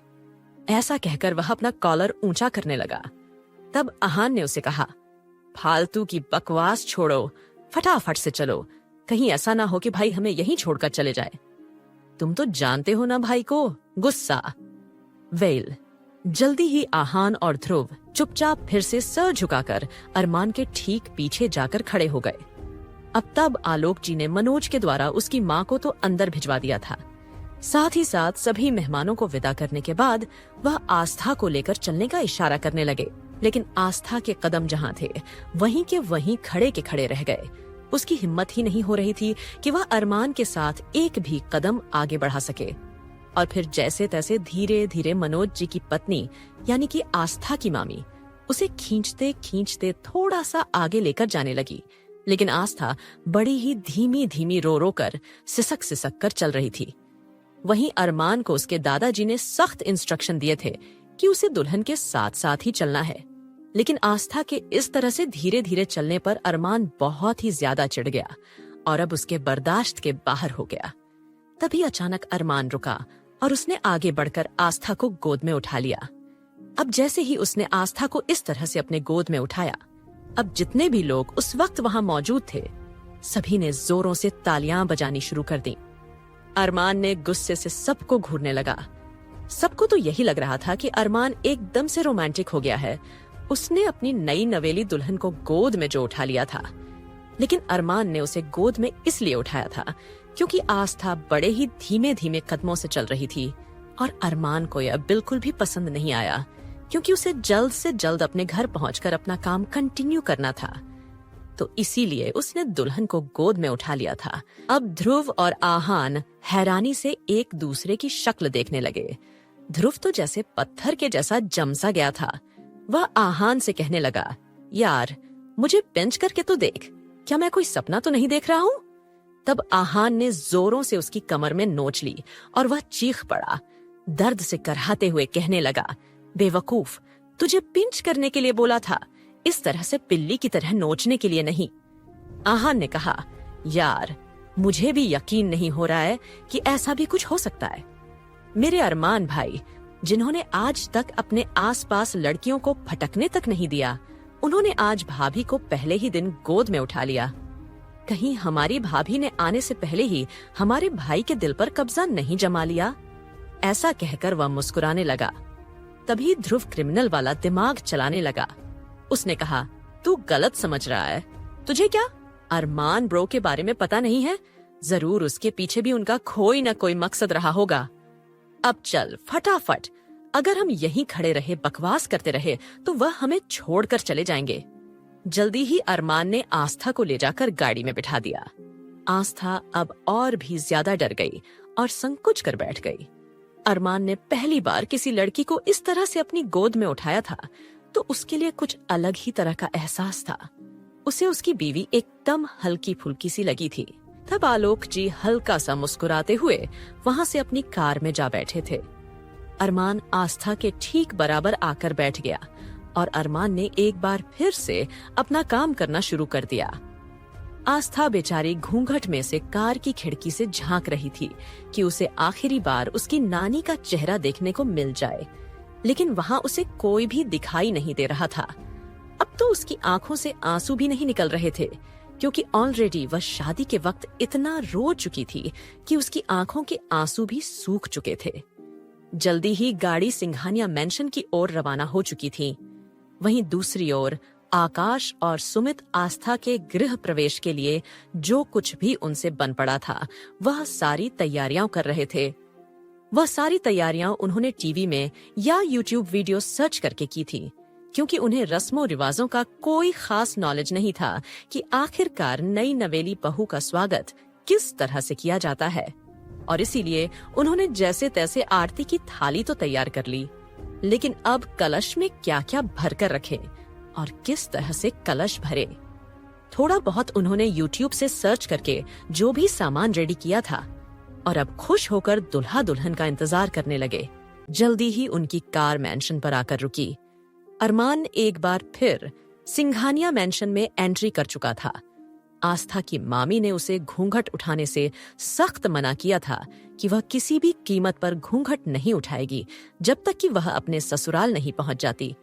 ऐसा कहकर वह अपना कॉलर ऊंचा करने लगा। तब आहान ने उसे कहा, फालतू की बकवास छोड़ो, फटाफट से चलो, कहीं ऐसा ना हो कि भाई हमें यहीं छोड़कर चले जाए। तुम तो जानते हो ना भाई को, गुस्सा। वेल, जल्दी ही आहान और ध्रुव चुपचाप फिर से सर झुकाकर अरमान के ठीक पीछे जाकर खड़े हो गए। अब तब आलोक जी ने मनोज के द्वारा उसकी माँ को तो अंदर भिजवा दिया था। साथ ही साथ सभी मेहमानों को विदा करने के बाद वह आस्था को लेकर चलने का इशारा करने लगे, लेकिन आस्था के कदम जहाँ थे वहीं के वहीं खड़े के खड़े रह गए। उसकी हिम्मत ही नहीं हो रही थी कि वह अरमान के साथ एक भी कदम आगे बढ़ा सके। और फिर जैसे तैसे धीरे धीरे मनोज जी की पत्नी यानी कि आस्था की मामी उसे खींचते खींचते थोड़ा सा आगे लेकर जाने लगी, लेकिन आस्था बड़ी ही धीमी धीमी रो रो कर सिसक सिसक कर चल रही थी। वहीं अरमान को उसके दादाजी ने सख्त इंस्ट्रक्शन दिए थे कि उसे दुल्हन के साथ साथ ही चलना है, लेकिन आस्था के इस तरह से धीरे धीरे चलने पर अरमान बहुत ही ज्यादा चिढ़ गया और अब उसके बर्दाश्त के बाहर हो गया। तभी अचानक अरमान रुका और उसने आगे बढ़कर आस्था को गोद में उठा लिया। अब जैसे ही उसने आस्था को इस तरह से अपने गोद में उठाया, अब जितने भी लोग उस वक्त वहां मौजूद थे सभी ने जोरों से तालियां बजानी शुरू कर दी। अरमान ने गुस्से से सबको घूरने लगा। सबको तो यही लग रहा था कि अरमान एकदम से रोमांटिक हो गया है। उसने अपनी नई नवेली दुल्हन को गोद में जो उठा लिया था, लेकिन अरमान ने उसे गोद में इसलिए उठाया था क्योंकि आस्था बड़े ही धीमे धीमे कदमों से चल रही थी और अरमान को यह बिल्कुल भी पसंद नहीं आया, क्योंकि उसे जल्द से जल्द अपने घर पहुंचकर अपना काम कंटिन्यू करना था। तो इसीलिए उसने दुल्हन को गोद में उठा लिया था। अब ध्रुव और आहान हैरानी से एक दूसरे की शक्ल देखने लगे। ध्रुव तो जैसे पत्थर के जैसा जमसा गया था। वह आहान से कहने लगा, यार मुझे पिंच करके तो देख, क्या मैं कोई सपना तो नहीं देख रहा हूँ? तब आहान ने जोरों से उसकी कमर में नोच ली और वह चीख पड़ा। दर्द से कराहते हुए कहने लगा, बेवकूफ, तुझे पिंच करने के लिए बोला था, इस तरह से पिल्ली की तरह नोचने के लिए नहीं। आहान ने कहा, यार मुझे भी यकीन नहीं हो रहा है कि ऐसा भी कुछ हो सकता है। मेरे अरमान भाई, जिन्होंने आज तक अपने आसपास लड़कियों को फटकने तक नहीं दिया, उन्होंने आज भाभी को पहले ही दिन गोद में उठा लिया। कहीं हमारी भाभी ने आने से पहले ही हमारे भाई के दिल पर कब्जा नहीं जमा लिया? ऐसा कहकर वह मुस्कुराने लगा। तभी ध्रुव क्रिमिनल वाला दिमाग चलाने लगा। उसने कहा, तू गलत समझ रहा है। तुझे क्या अरमान ब्रो के बारे में पता नहीं है? जरूर उसके पीछे भी उनका कोई न कोई मकसद रहा होगा। अब चल फटाफट, अगर हम यहीं खड़े रहे बकवास करते रहे तो वह हमें छोड़कर चले जाएंगे। जल्दी ही अरमान ने आस्था को ले जाकर गाड़ी में बिठा दिया। आस्था अब और भी ज्यादा डर गई और संकुच कर बैठ गई। अरमान ने पहली बार किसी लड़की को इस तरह से अपनी गोद में उठाया था तो उसके लिए कुछ अलग ही तरह का एहसास था। उसे उसकी बीवी एकदम हल्की फुल्की सी लगी थी। तब आलोक जी हल्का सा मुस्कुराते हुए वहां से अपनी कार में जा बैठे थे। अरमान आस्था के ठीक बराबर आकर बैठ गया और अरमान ने एक बार फिर से अपना काम करना शुरू कर दिया। आस्था बेचारी घूंघट में से कार की खिड़की से झांक रही थी कि उसे आखिरी बार उसकी नानी का चेहरा देखने को मिल जाए। लेकिन वहां उसे कोई भी दिखाई नहीं दे रहा था। अब तो उसकी आंखों से आंसू भी नहीं निकल रहे थे, क्योंकि ऑलरेडी वह शादी के वक्त इतना रो चुकी थी कि उसकी आंखों के आंसू भी सूख चुके थे। जल्दी ही गाड़ी सिंघानिया मैंशन की ओर रवाना हो चुकी थी। वहीं दूसरी ओर आकाश और सुमित आस्था के गृह प्रवेश के लिए जो कुछ भी उनसे बन पड़ा था, वह सारी तैयारियां कर रहे थे। वह सारी तैयारियां उन्होंने टीवी में या यूट्यूब वीडियो सर्च करके की थी, क्योंकि उन्हें रस्मों रिवाजों का कोई खास नॉलेज नहीं था कि आखिरकार नई नवेली बहू का स्वागत किस तरह से किया जाता है। और इसीलिए उन्होंने जैसे तैसे आरती की थाली तो तैयार कर ली, लेकिन अब कलश में क्या क्या भर कर रखें और किस तरह से कलश भरे। थोड़ा बहुत उन्होंने यूट्यूब से सर्च करके जो भी सामान रेडी किया था, और अब खुश होकर दुल्हा दुल्हन का इंतजार करने लगे। जल्दी ही उनकी कार मैंशन पर आकर रुकी। अरमान एक बार फिर सिंघानिया मैंशन में एंट्री कर चुका था। आस्था की मामी ने उसे घूंघट उठाने से सख्त मना किया था कि वह किसी भी कीमत पर घूंघट नहीं उठाएगी जब तक कि वह अपने ससुराल नहीं पहुंच जाती।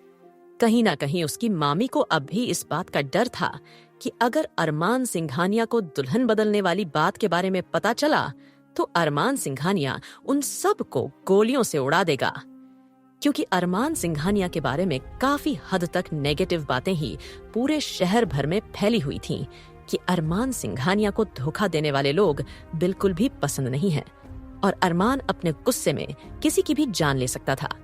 कहीं ना कहीं उसकी मामी को अब भी इस बात का डर था कि अगर अरमान सिंघानिया को दुल्हन बदलने वाली बात के बारे में पता चला तो अरमान सिंघानिया उन सब को गोलियों से उड़ा देगा, क्योंकि अरमान सिंघानिया के बारे में काफी हद तक नेगेटिव बातें ही पूरे शहर भर में फैली हुई थीं कि अरमान सिंघानिया को धोखा देने वाले लोग बिल्कुल भी पसंद नहीं हैं, और अरमान अपने गुस्से में किसी की भी जान ले सकता था।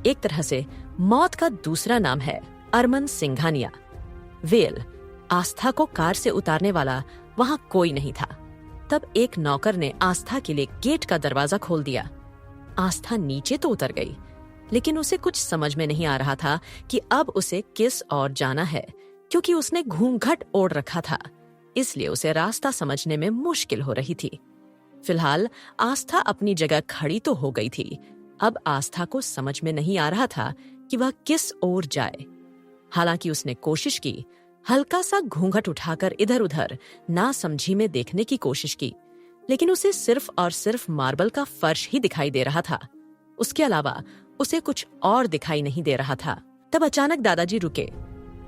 एक तरह से मौत का दूसरा नाम है अरमान सिंघानिया। वेल, आस्था को कार से उतारने वाला वहां कोई नहीं था। तब एक नौकर ने आस्था के लिए गेट का दरवाजा खोल दिया। आस्था नीचे तो उतर गई, लेकिन उसे कुछ समझ में नहीं आ रहा था कि अब उसे किस ओर जाना है, क्योंकि उसने घूंघट ओढ़ रखा था, इसलिए उसे रास्ता समझने में मुश्किल हो रही थी। फिलहाल आस्था अपनी जगह खड़ी तो हो गई थी। अब आस्था को समझ में नहीं आ रहा था कि वह किस ओर जाए। हालांकि उसने कोशिश की, हल्का सा घूंघट उठाकर इधर उधर ना समझी में देखने की कोशिश की, लेकिन उसे सिर्फ और सिर्फ मार्बल का फर्श ही दिखाई दे रहा था। उसके अलावा उसे कुछ और दिखाई नहीं दे रहा था। तब अचानक दादाजी रुके।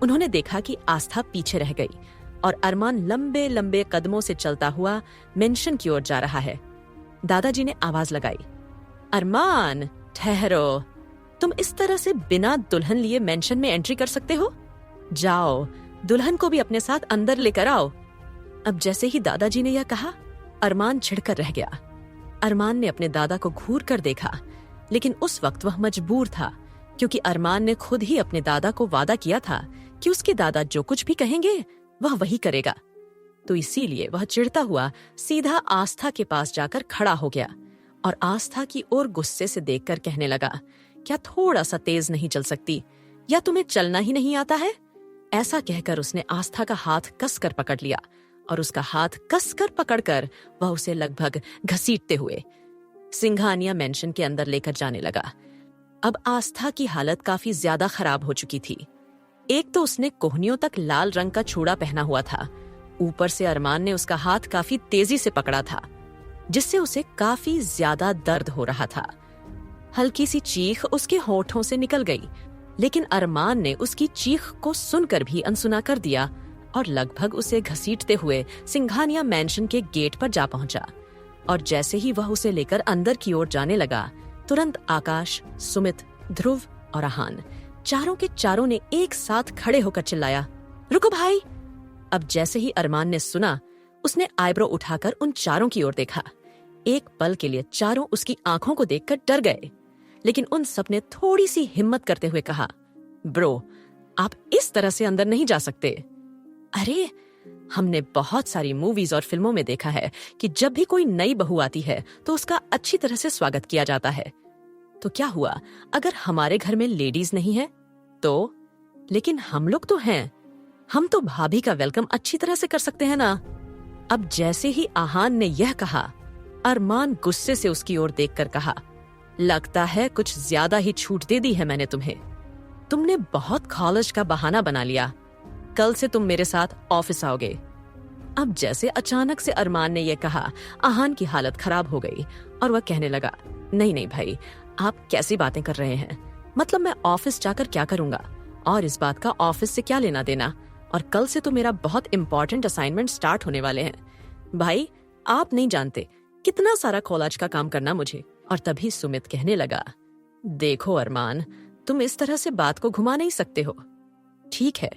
उन्होंने देखा कि आस्था पीछे रह गई और अरमान लंबे लंबे कदमों से चलता हुआ मेंशन की ओर जा रहा है। दादाजी ने आवाज लगाई, अरमान ठहरो, तुम इस तरह से बिना दुल्हन लिए मेंशन में एंट्री कर सकते हो? जाओ, दुल्हन को भी अपने साथ अंदर लेकर आओ। अब जैसे ही दादाजी ने यह कहा, अरमान छिड़कर रह गया। अरमान ने अपने दादा को घूर कर देखा, लेकिन उस वक्त वह मजबूर था, क्योंकि अरमान ने खुद ही अपने दादा को वादा किया था कि उसके दादा जो कुछ भी कहेंगे वह वही करेगा। तो इसीलिए वह चिढ़ता हुआ सीधा आस्था के पास जाकर खड़ा हो गया और आस्था की ओर गुस्से से देखकर कहने लगा, क्या थोड़ा सा तेज नहीं चल सकती, या तुम्हें चलना ही नहीं आता है? ऐसा कहकर उसने आस्था का हाथ कसकर पकड़ लिया और उसका हाथ कसकर पकड़कर वह उसे लगभग घसीटते हुए सिंघानिया मेंशन के अंदर लेकर जाने लगा। अब आस्था की हालत काफी ज्यादा खराब हो चुकी थी। एक तो उसने कोहनियों तक लाल रंग का चूड़ा पहना हुआ था, ऊपर से अरमान ने उसका हाथ काफी तेजी से पकड़ा था, जिससे उसे काफी ज्यादा दर्द हो रहा था। हल्की सी चीख उसके होठों से निकल गई, लेकिन अरमान ने उसकी चीख को सुनकर भी अनसुना कर दिया और लगभग उसे घसीटते हुए सिंघानिया मैंशन के गेट पर जा पहुंचा। और जैसे ही वह उसे लेकर अंदर की ओर जाने लगा, तुरंत आकाश, सुमित, ध्रुव और आहान चारों के चारों ने एक साथ खड़े होकर चिल्लाया, रुको भाई। अब जैसे ही अरमान ने सुना, उसने आईब्रो उठाकर उन चारों की ओर देखा। एक पल के लिए चारों उसकी आंखों को देखकर डर गए, लेकिन उन सब ने थोड़ी सी हिम्मत करते हुए कहा, ब्रो, आप इस तरह से अंदर नहीं जा सकते। अरे, हमने बहुत सारी मूवीज और फिल्मों में देखा है कि जब भी कोई नई बहू आती है तो उसका अच्छी तरह से स्वागत किया जाता है। तो क्या हुआ अगर हमारे घर में लेडीज नहीं है तो? लेकिन हम लोग तो हैं, हम तो भाभी का वेलकम अच्छी तरह से कर सकते हैं ना। अब जैसे ही आहान ने यह कहा, अरमान गुस्से से उसकी ओर देखकर कहा, लगता है कुछ ज्यादा ही छूट दे दी है मैंने तुम्हें। तुमने बहुत कॉलेज का बहाना बना लिया। कल से तुम मेरे साथ ऑफिस आओगे। अब जैसे अचानक से अरमान ने यह कहा, आहान की हालत खराब हो गई और वह कहने लगा, नहीं नहीं भाई, आप कैसी बातें कर रहे हैं? तुमने बहुत कॉलेज का बहाना बना लिया। कल से तुम मेरे साथ ऑफिस आओगे। अब जैसे अचानक से अरमान ने यह कहा, आहान की हालत खराब हो गई और वह कहने लगा, नहीं नहीं भाई, आप कैसी बातें कर रहे हैं? तुमने बहुत कॉलेज का बहाना बना लिया। कल से तुम मेरे साथ ऑफिस आओगे। मतलब मैं ऑफिस जाकर क्या करूंगा, और इस बात का ऑफिस से क्या लेना देना, और कल से तो मेरा बहुत इंपॉर्टेंट असाइनमेंट स्टार्ट होने वाले हैं। भाई, आप नहीं जानते कितना सारा कॉलेज का काम करना मुझे। और तभी सुमित कहने लगा, देखो अरमान, तुम इस तरह से बात को घुमा नहीं सकते हो। ठीक है,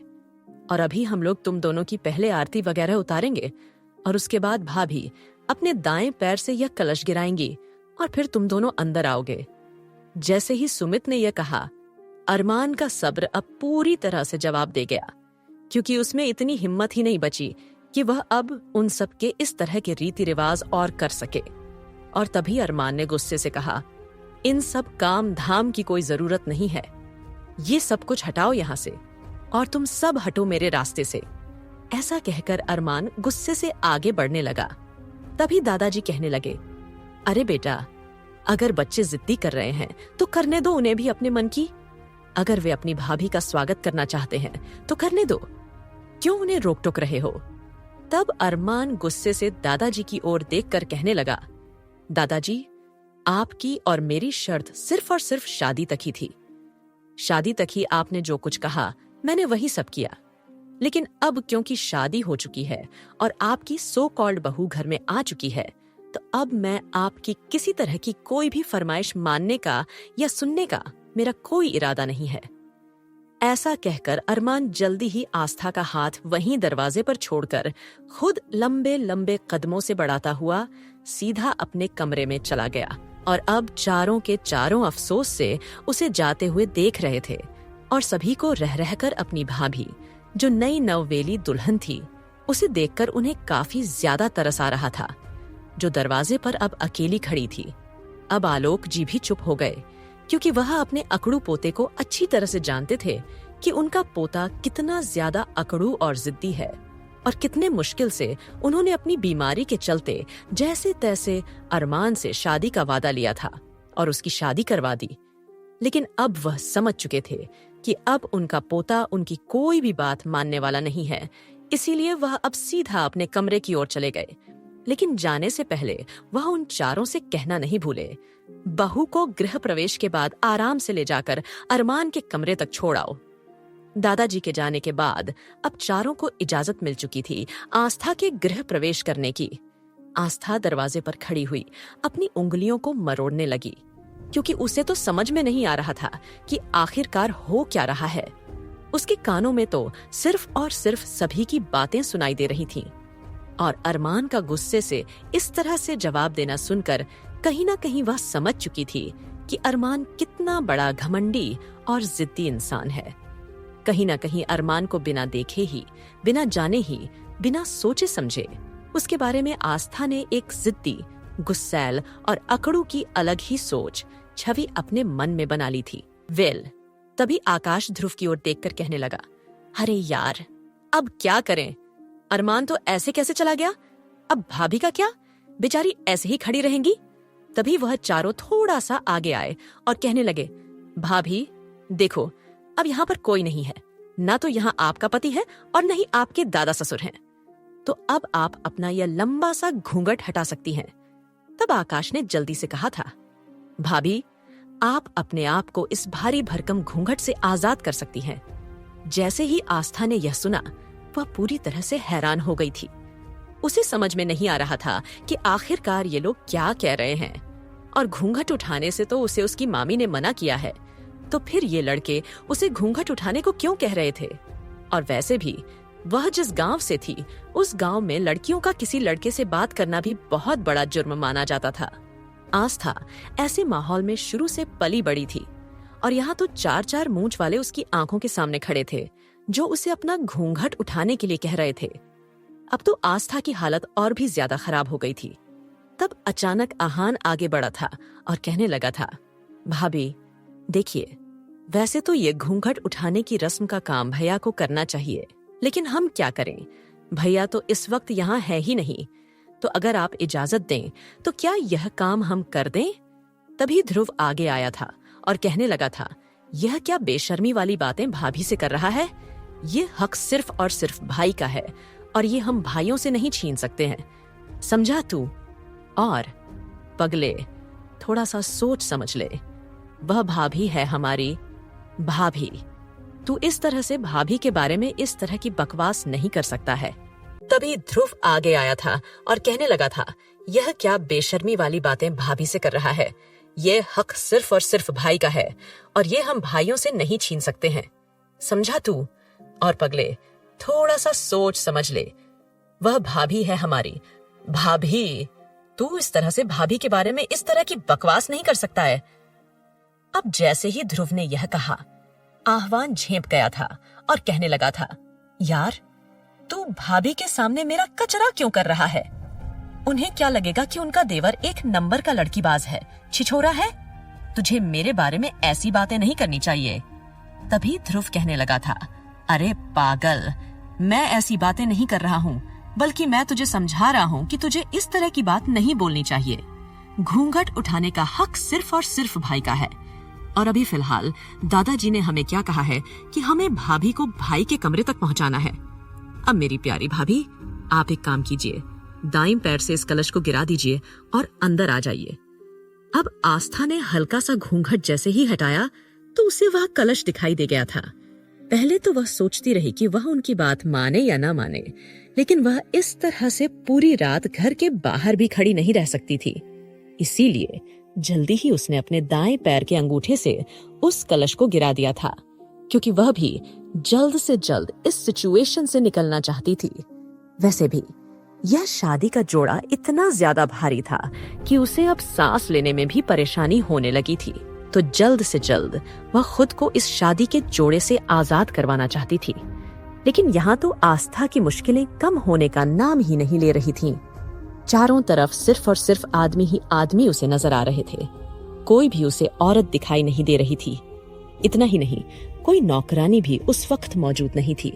और अभी हम लोग तुम दोनों की पहले आरती वगैरह उतारेंगे, और उसके बाद भाभी अपने दाएं पैर से यह कलश गिराएंगी, और फिर तुम दोनों अंदर आओगे। जैसे ही सुमित ने यह कहा, अरमान का सब्र अब पूरी तरह से जवाब दे गया, क्योंकि उसमें इतनी हिम्मत ही नहीं बची कि वह अब उन सब के इस तरह के रीति रिवाज और कर सके। और तभी अरमान ने गुस्से से कहा, इन सब काम धाम की कोई जरूरत नहीं है, ये सब कुछ हटाओ यहाँ से, और तुम सब हटो मेरे रास्ते से। ऐसा कहकर अरमान गुस्से से आगे बढ़ने लगा। तभी दादाजी कहने लगे, अरे बेटा, अगर बच्चे जिद्दी कर रहे हैं तो करने दो उन्हें भी अपने मन की। अगर वे अपनी भाभी का स्वागत करना चाहते हैं तो करने दो, क्यों उन्हें रोक टोक रहे हो। तब अरमान गुस्से से दादाजी की ओर देखकर कहने लगा, दादाजी, आपकी और मेरी शर्त सिर्फ और सिर्फ शादी तक ही थी। शादी तक ही आपने जो कुछ कहा मैंने वही सब किया, लेकिन अब क्योंकि शादी हो चुकी है और आपकी सो कॉल्ड बहू घर में आ चुकी है, तो अब मैं आपकी किसी तरह की कोई भी फरमाइश मानने का या सुनने का मेरा कोई इरादा नहीं है। ऐसा कहकर अरमान जल्दी ही आस्था का हाथ वहीं दरवाजे पर छोड़कर खुद लंबे लंबे कदमों से बढ़ाता हुआ सीधा अपने कमरे में चला गया। और अब चारों के चारों अफसोस से उसे जाते हुए देख रहे थे, और सभी को रह रहकर अपनी भाभी, जो नई नववेली दुल्हन थी, उसे देखकर उन्हें काफी ज्यादा तरस आ रहा था, जो दरवाजे पर अब अकेली खड़ी थी। अब आलोक जी भी चुप हो गए, क्योंकि वह अपने अकड़ू पोते को अच्छी तरह से जानते थे कि उनका पोता कितना ज्यादा अकड़ू और जिद्दी है, और कितने मुश्किल से उन्होंने अपनी बीमारी के चलते जैसे तैसे अरमान से शादी का वादा लिया था और उसकी शादी करवा दी। लेकिन अब वह समझ चुके थे कि अब उनका पोता उनकी कोई भी बात मानने वाला नहीं है, इसीलिए वह अब सीधा अपने कमरे की ओर चले गए। लेकिन जाने से पहले वह उन चारों से कहना नहीं भूले, बहू को गृह प्रवेश के बाद आराम से ले जाकर अरमान के कमरे तक छोड़ आओ। दादाजी के जाने के बाद अब चारों को इजाजत मिल चुकी थी आस्था के गृह प्रवेश करने की। आस्था दरवाजे पर खड़ी हुई अपनी उंगलियों को मरोड़ने लगी, क्योंकि उसे तो समझ में नहीं आ रहा था कि आखिरकार हो क्या रहा है। उसके कानों में तो सिर्फ और सिर्फ सभी की बातें सुनाई दे रही थीं, और अरमान का गुस्से से इस तरह से जवाब देना सुनकर कहीं ना कहीं वह समझ चुकी थी कि अरमान कितना बड़ा घमंडी और जिद्दी इंसान है। कहीं ना कहीं अरमान को बिना देखे ही, बिना जाने ही, बिना सोचे समझे उसके बारे में आस्था ने एक जिद्दी, गुस्सैल और अकड़ू की अलग ही सोच, छवि अपने मन में बना ली थी। तभी आकाश ध्रुव की ओर देखकर कहने लगा, अरे यार, अब क्या करें? अरमान तो ऐसे कैसे चला गया? अब भाभी का क्या? बेचारी ऐसे ही खड़ी रहेंगी? तभी वह चारों थोड़ा सा आगे आए और कहने लगे, भाभी देखो, अब यहाँ पर कोई नहीं है, ना तो यहाँ आपका पति है और न ही आपके दादा ससुर हैं, तो अब आप अपना यह लंबा सा घूंघट हटा सकती हैं। तब आकाश ने जल्दी से कहा था, भाभी, आप अपने आप को इस भारी भरकम घूंघट से आजाद कर सकती हैं। जैसे ही आस्था ने यह सुना, वह पूरी तरह से हैरान हो गई थी। उसे समझ में नहीं आ रहा था कि आखिरकार ये लोग क्या कह रहे हैं, और घूंघट उठाने से तो उसे उसकी मामी ने मना किया है, तो फिर ये लड़के उसे घूंघट उठाने को क्यों कह रहे थे? और वैसे भी वह जिस गांव से थी, उस गांव में लड़कियों का किसी लड़के से बात करना भी बहुत बड़ा जुर्म माना जाता था। आस्था ऐसे माहौल में शुरू से पली बड़ी थी, और यहाँ तो 4-4 मूंछ वाले उसकी आंखों के सामने खड़े थे, जो उसे अपना घूंघट उठाने के लिए कह रहे थे। अब तो आस्था की हालत और भी ज्यादा खराब हो गई थी। तब अचानक आहान आगे बढ़ा था और कहने लगा था, भाभी देखिए, वैसे तो ये घूंघट उठाने की रस्म का काम भैया को करना चाहिए, लेकिन हम क्या करें? भैया तो इस वक्त यहाँ है ही नहीं, तो अगर आप इजाजत दें तो क्या यह काम हम कर दें? तभी ध्रुव आगे आया था और कहने लगा था, यह क्या बेशर्मी वाली बातें भाभी से कर रहा है? ये हक सिर्फ और सिर्फ भाई का है, और ये हम भाइयों से नहीं छीन सकते हैं, समझा तू? और पगले, थोड़ा सा सोच समझ ले, वह भाभी है हमारी। भाभी, तू इस तरह से भाभी के बारे में इस तरह की बकवास नहीं कर सकता है। तभी ध्रुव आगे आया था और कहने लगा था, यह क्या बेशर्मी वाली बातें भाभी से कर रहा है। ये हक सिर्फ और सिर्फ भाई का है और ये हम भाइयों से नहीं छीन सकते हैं, समझा तू? और पगले, थोड़ा सा सोच समझ ले, वह भाभी है हमारी। भाभी, तू इस तरह से भाभी के बारे में इस तरह की बकवास नहीं कर सकता है। अब जैसे ही ध्रुव ने यह कहा, आह्वान झेंप गया था और कहने लगा था, यार तू भाभी के सामने मेरा कचरा क्यों कर रहा है? उन्हें क्या लगेगा कि उनका देवर एक नंबर का लड़कीबाज है, छिछोरा है? तुझे मेरे बारे में ऐसी बातें नहीं करनी चाहिए। तभी ध्रुव कहने लगा था, अरे पागल, मैं ऐसी बातें नहीं कर रहा हूँ, बल्कि मैं तुझे समझा रहा हूँ कि तुझे इस तरह की बात नहीं बोलनी चाहिए। घूंघट उठाने का हक सिर्फ और सिर्फ भाई का है। और अभी फिलहाल दादाजी ने हमें क्या कहा है कि हमें भाभी को भाई के कमरे तक पहुंचाना है। अब मेरी प्यारी भाभी, आप एक काम कीजिए, दाईं पैर से इस कलश को गिरा दीजिए और अंदर आ जाइए। अब आस्था ने हल्का सा घूंघट जैसे ही हटाया तो उसे वह कलश दिखाई दे गया था। पहले तो वह सोचती रही कि वह उनकी बात माने या ना माने, लेकिन वह इस तरह से पूरी रात घर के बाहर भी खड़ी नहीं रह सकती थी। इसीलिए जल्दी ही उसने अपने दाएं पैर के अंगूठे से उस कलश को गिरा दिया था, क्योंकि वह भी जल्द से जल्द इस सिचुएशन से निकलना चाहती थी। वैसे भी यह शादी का जोड़ा इतना ज्यादा भारी था कि उसे अब सांस लेने में भी परेशानी होने लगी थी। तो जल्द से जल्द वह खुद को इस शादी के जोड़े से आजाद करवाना चाहती थी। लेकिन यहाँ तो आस्था की मुश्किलें कम होने का नाम ही नहीं ले रही थीं। चारों तरफ सिर्फ और सिर्फ आदमी ही आदमी उसे नजर आ रहे थे। कोई भी उसे औरत दिखाई नहीं दे रही थी। इतना ही नहीं, कोई नौकरानी भी उस वक्त मौजूद नहीं थी।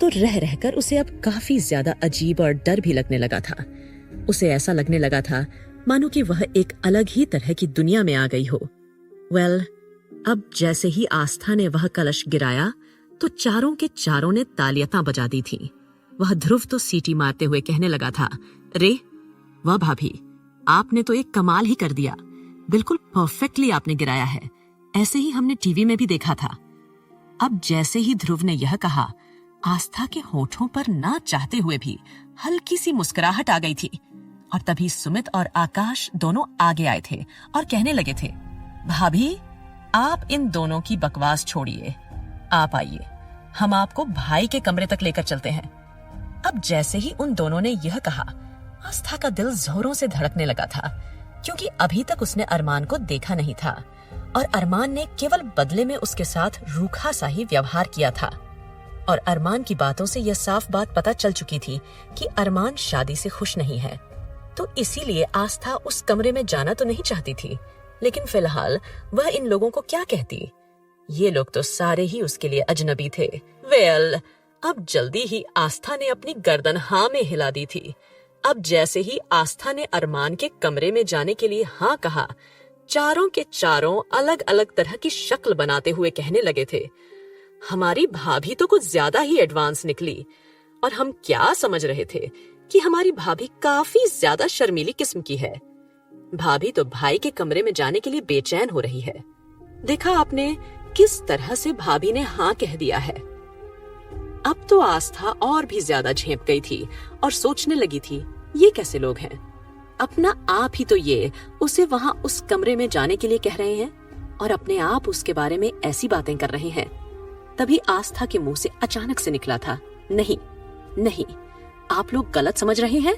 तो रह रहकर उसे अब काफी ज्यादा अजीब और डर भी लगने लगा था। उसे ऐसा लगने लगा था मानो कि वह एक अलग ही तरह की दुनिया में आ गई हो। अब जैसे ही आस्था ने वह कलश गिराया तो चारों के चारों ने तालियां बजा दी थीं। वह ध्रुव तो सीटी मारते हुए कहने लगा था, रे वाह भाभी, आपने तो एक कमाल ही कर दिया। बिल्कुल परफेक्टली आपने गिराया है। ऐसे ही हमने टीवी में भी देखा था। अब जैसे ही ध्रुव ने यह कहा, आस्था के होठों पर ना चाहते हुए भी हल्की सी मुस्कुराहट आ गई थी। और तभी सुमित और आकाश दोनों आगे आए थे और कहने लगे थे, भाभी आप इन दोनों की बकवास छोड़िए, आप आइए, हम आपको भाई के कमरे तक लेकर चलते हैं। अब जैसे ही उन दोनों ने यह कहा, आस्था का दिल जोरों से धड़कने लगा था, क्योंकि अभी तक उसने अरमान को देखा नहीं था और अरमान ने केवल बदले में उसके साथ रूखा सा ही व्यवहार किया था। और अरमान की बातों से यह साफ बात पता चल चुकी थी कि अरमान शादी से खुश नहीं है। तो इसीलिए आस्था उस कमरे में जाना तो नहीं चाहती थी, लेकिन फिलहाल वह इन लोगों को क्या कहती? ये लोग तो सारे ही उसके लिए अजनबी थे। अब जल्दी ही आस्था ने अपनी गर्दन हाँ में हिला दी थी। अब जैसे ही आस्था ने अरमान के कमरे में जाने के लिए हाँ कहा, चारों के चारों अलग अलग तरह की शक्ल बनाते हुए कहने लगे थे, हमारी भाभी तो कुछ ज्यादा ही एडवांस निकली। और हम क्या समझ रहे थे कि हमारी भाभी काफी ज्यादा शर्मीली किस्म की है। भाभी तो भाई के कमरे में जाने के लिए बेचैन हो रही है। देखा आपने किस तरह से भाभी ने हाँ कह दिया है। अब तो आस्था और भी ज्यादा झेप गई थी और सोचने लगी थी, ये कैसे लोग हैं? अपना आप ही तो ये उसे वहां उस कमरे में जाने के लिए कह रहे हैं और अपने आप उसके बारे में ऐसी बातें कर रहे हैं। तभी आस्था के मुंह से अचानक से निकला था, नहीं नहीं, आप लोग गलत समझ रहे हैं।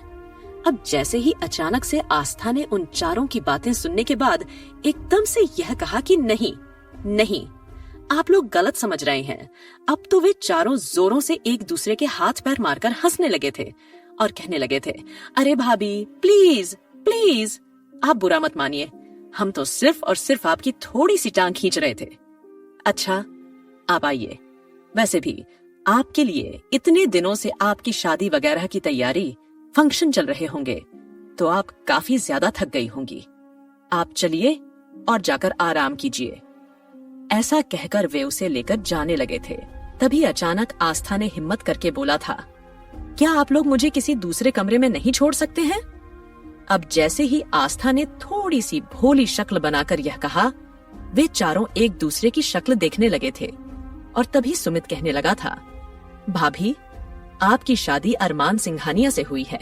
अब जैसे ही अचानक से आस्था ने उन चारों की बातें सुनने के बाद एकदम से यह कहा कि नहीं नहीं, आप लोग गलत समझ रहे हैं। अब तो वे चारों जोरों से एक दूसरे के हाथ पैर मारकर हंसने लगे थे और कहने लगे थे, अरे भाभी प्लीज प्लीज, आप बुरा मत मानिए, हम तो सिर्फ और सिर्फ आपकी थोड़ी सी टांग खींच रहे थे। अच्छा आप आइए, वैसे भी आपके लिए इतने दिनों से आपकी शादी वगैरह की तैयारी, फंक्शन चल रहे होंगे, तो आप काफी ज्यादा थक गई होंगी। आप चलिए और जाकर आराम कीजिए। ऐसा कहकर वे उसे लेकर जाने लगे थे। तभी अचानक आस्था ने हिम्मत करके बोला था, क्या आप लोग मुझे किसी दूसरे कमरे में नहीं छोड़ सकते हैं? अब जैसे ही आस्था ने थोड़ी सी भोली शक्ल बनाकर यह कहा, वे चारों एक दूसरे की शक्ल देखने लगे थे और तभी सुमित कहने लगा था, भाभी, आपकी शादी अरमान सिंघानिया से हुई है।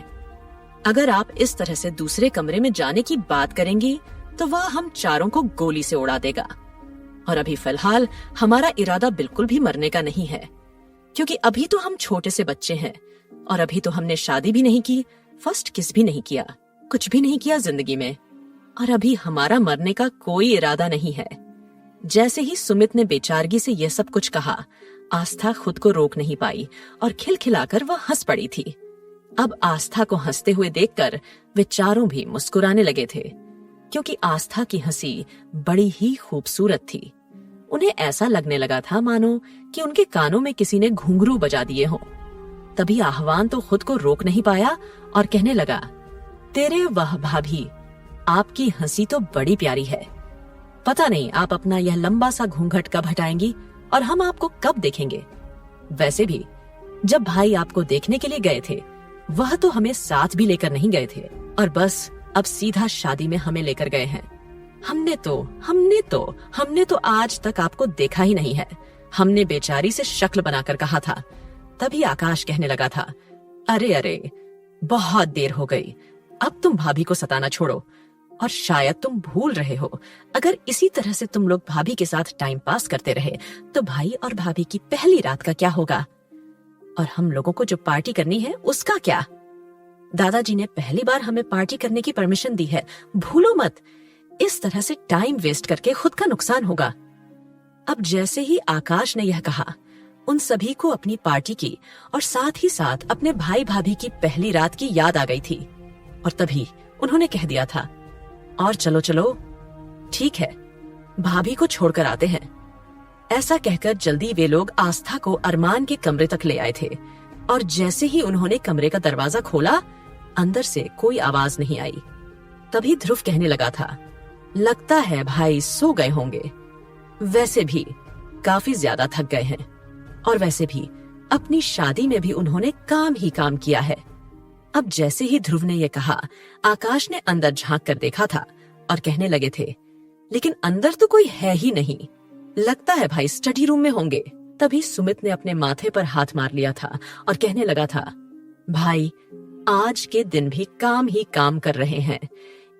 अगर आप इस तरह से दूसरे कमरे में जाने की बात करेंगी तो वह हम चारों को गोली से उड़ा देगा। और अभी फिलहाल हमारा इरादा बिल्कुल भी मरने का नहीं है, क्योंकि अभी तो हम छोटे से बच्चे हैं और अभी तो हमने शादी भी नहीं की, फर्स्ट किस भी नहीं किया, कुछ भी नहीं किया जिंदगी में, और अभी हमारा मरने का कोई इरादा नहीं है। जैसे ही सुमित ने बेचारगी से यह सब कुछ कहा, आस्था खुद को रोक नहीं पाई और खिलखिलाकर वह हंस पड़ी थी। अब आस्था को हंसते हुए देखकर वे चारों भी मुस्कुराने लगे थे, क्योंकि आस्था की हंसी बड़ी ही खूबसूरत थी। उन्हें ऐसा लगने लगा था मानो कि उनके कानों में किसी ने घुंघरू बजा दिए हों। तभी आह्वान तो खुद को रोक नहीं पाया और कहने लगा, तेरे वाह भाभी, आपकी हंसी तो बड़ी प्यारी है। पता नहीं आप अपना यह लंबा सा घूंघट कब हटाएंगी और हम आपको कब देखेंगे। वैसे भी जब भाई आपको देखने के लिए गए थे, वह तो हमें साथ भी लेकर नहीं गए थे और बस अब सीधा शादी में हमें लेकर गए हैं। हमने तो आज तक आपको देखा ही नहीं है। हमने बेचारी से शक्ल बनाकर कहा था। तभी आकाश कहने लगा था, अरे बहुत देर हो गई, अब तुम भाभी को सताना छोड़ो। और शायद तुम भूल रहे हो, अगर इसी तरह से तुम लोग भाभी के साथ टाइम पास करते रहे तो भाई और भाभी की पहली रात का क्या होगा, और हम लोगों को जो पार्टी करनी है उसका क्या। दादाजी ने पहली बार हमें पार्टी करने की परमिशन दी है, भूलो मत। इस तरह से टाइम वेस्ट करके खुद का नुकसान होगा। अब जैसे ही आकाश ने यह कहा, उन सभी को अपनी पार्टी की और साथ ही साथ अपने भाई भाभी की पहली रात की याद आ गई थी। और तभी उन्होंने कह दिया था, और चलो ठीक है, भाभी को छोड़कर आते हैं। ऐसा कहकर जल्दी वे लोग आस्था को अरमान के कमरे तक ले आए थे और जैसे ही उन्होंने कमरे का दरवाजा खोला, अंदर से कोई आवाज नहीं आई। तभी ध्रुव कहने लगा था, लगता है भाई सो गए होंगे। वैसे भी काफी ज्यादा थक गए हैं और वैसे भी अपनी शादी में भी उन्होंने काम ही काम किया है। अब जैसे ही ध्रुव ने यह कहा, आकाश ने अंदर झांक कर देखा था और कहने लगे थे, लेकिन अंदर तो कोई है ही नहीं, लगता है भाई स्टडी रूम में होंगे। तभी सुमित ने अपने माथे पर हाथ मार लिया था और कहने लगा था, भाई आज के दिन भी काम ही काम कर रहे हैं,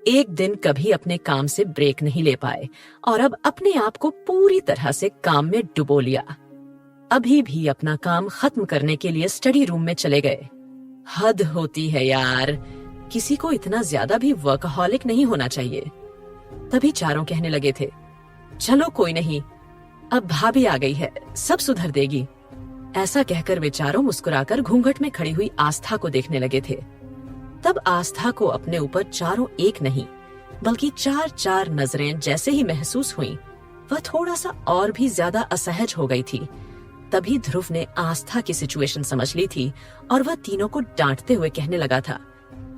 एक दिन कभी अपने काम से ब्रेक नहीं ले पाए और अब अपने आप को पूरी तरह से काम में डुबो लिया। अभी भी अपना काम खत्म करने के लिए स्टडी रूम में चले गए। हद होती है यार, किसी को इतना ज्यादा भी वर्कहॉलिक नहीं होना चाहिए। तभी चारों कहने लगे थे, चलो कोई नहीं, अब भाभी आ गई है, सब सुधर देगी। ऐसा कहकर वे चारों मुस्कुराकर घूंघट में खड़ी हुई आस्था को देखने लगे थे। तब आस्था को अपने ऊपर चारों एक नहीं बल्कि चार चार नजरें जैसे ही महसूस हुई, वह थोड़ा सा और भी ज्यादा असहज हो गई थी। तभी ध्रुव ने आस्था की सिचुएशन समझ ली थी और वह तीनों को डांटते हुए कहने लगा था,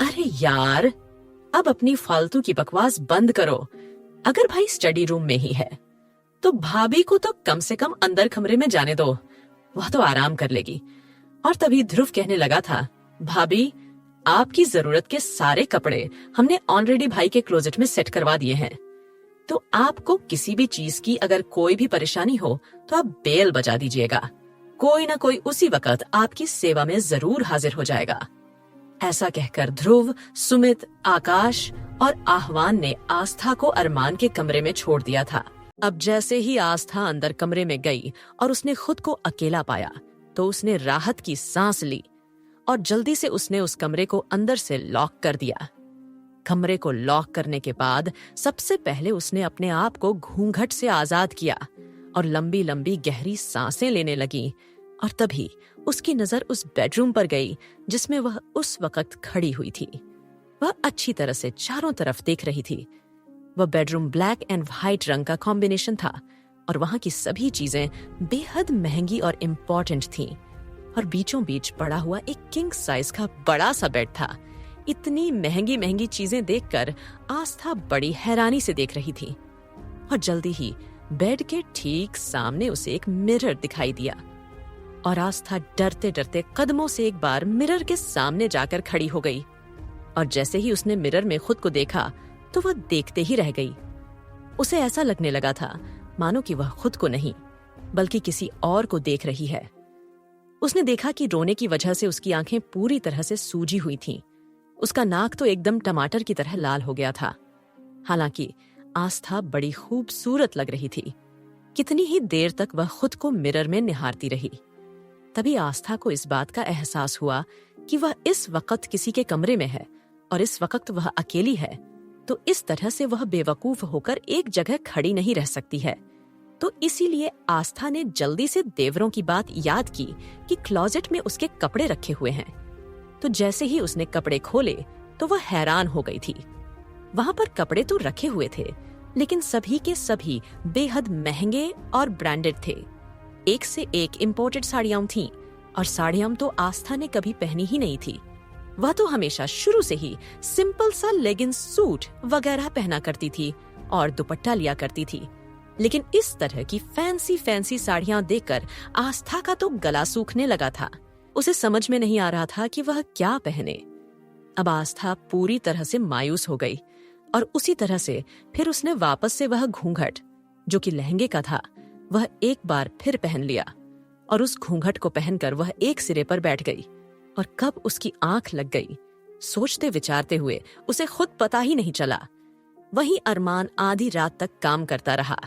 अरे यार, अब अपनी फालतू की बकवास बंद करो। अगर भाई स्टडी रूम में ही है तो भाभी को तो कम से कम अंदर कमरे में जाने दो, वह तो आराम कर लेगी। और तभी ध्रुव कहने लगा था, भाभी आपकी जरूरत के सारे कपड़े हमने ऑलरेडी भाई के क्लोजेट में सेट करवा दिए हैं, तो आपको किसी भी चीज की अगर कोई भी परेशानी हो तो आप बेल बजा दीजिएगा, कोई ना कोई उसी वक्त आपकी सेवा में जरूर हाजिर हो जाएगा। ऐसा कहकर ध्रुव, सुमित, आकाश और आह्वान ने आस्था को अरमान के कमरे में छोड़ दिया था। अब जैसे ही आस्था अंदर कमरे में गई और उसने खुद को अकेला पाया तो उसने राहत की सांस ली और जल्दी से उसने उस कमरे को अंदर से लॉक कर दिया। कमरे को लॉक करने के बाद सबसे पहले उसने अपने आप को घूंघट से आजाद किया और लंबी लंबी गहरी सांसें लेने लगी। और तभी उसकी नजर उस बेडरूम पर गई जिसमें वह उस वक्त खड़ी हुई थी। वह अच्छी तरह से चारों तरफ देख रही थी। वह बेडरूम ब्लैक एंड व्हाइट रंग का कॉम्बिनेशन था और वहां की सभी चीजें बेहद महंगी और इम्पोर्टेंट थीं। और बीचों बीच पड़ा हुआ एक किंग साइज का बड़ा सा बेड था। इतनी महंगी महंगी चीजें देखकर आस्था बड़ी हैरानी से देख रही थी। और जल्दी ही बेड के ठीक सामने उसे एक मिरर दिखाई दिया और आस्था डरते डरते कदमों से एक बार मिरर के सामने जाकर खड़ी हो गई। और जैसे ही उसने मिरर में खुद को देखा तो वह देखते ही रह गई। उसे ऐसा लगने लगा था मानो कि वह खुद को नहीं बल्कि किसी और को देख रही है। उसने देखा कि रोने की वजह से उसकी आंखें पूरी तरह से सूजी हुई थीं। उसका नाक तो एकदम टमाटर की तरह लाल हो गया था। हालांकि आस्था बड़ी खूबसूरत लग रही थी। कितनी ही देर तक वह खुद को मिरर में निहारती रही। तभी आस्था को इस बात का एहसास हुआ कि वह इस वक्त किसी के कमरे में है और इस वक्त वह अकेली है, तो इस तरह से वह बेवकूफ होकर एक जगह खड़ी नहीं रह सकती है। तो इसीलिए आस्था ने जल्दी से देवरों की बात याद की कि क्लोजेट में उसके कपड़े रखे हुए हैं। तो जैसे ही उसने कपड़े खोले तो वह हैरान हो गई थी। वहां पर कपड़े तो रखे हुए थे, लेकिन सभी के सभी बेहद महंगे और ब्रांडेड थे। एक से एक इंपोर्टेड साड़ियां थीं, और साड़ियां तो आस्था ने कभी पहनी ही नहीं थी। वह तो हमेशा शुरू से ही सिंपल सा लेगिंग्स सूट वगैरह पहना करती थी और दुपट्टा लिया करती थी। लेकिन इस तरह की फैंसी साड़ियां देखकर आस्था का तो गला सूखने लगा था। उसे समझ में नहीं आ रहा था कि वह क्या पहने। अब आस्था पूरी तरह से मायूस हो गई और उसी तरह से फिर उसने वापस से वह घूंघट, जो कि लहंगे का था, वह एक बार फिर पहन लिया और उस घूंघट को पहनकर वह एक सिरे पर बैठ गई। और कब उसकी आंख लग गई, सोचते विचारते हुए उसे खुद पता ही नहीं चला। वहीं अरमान आधी रात तक काम करता रहा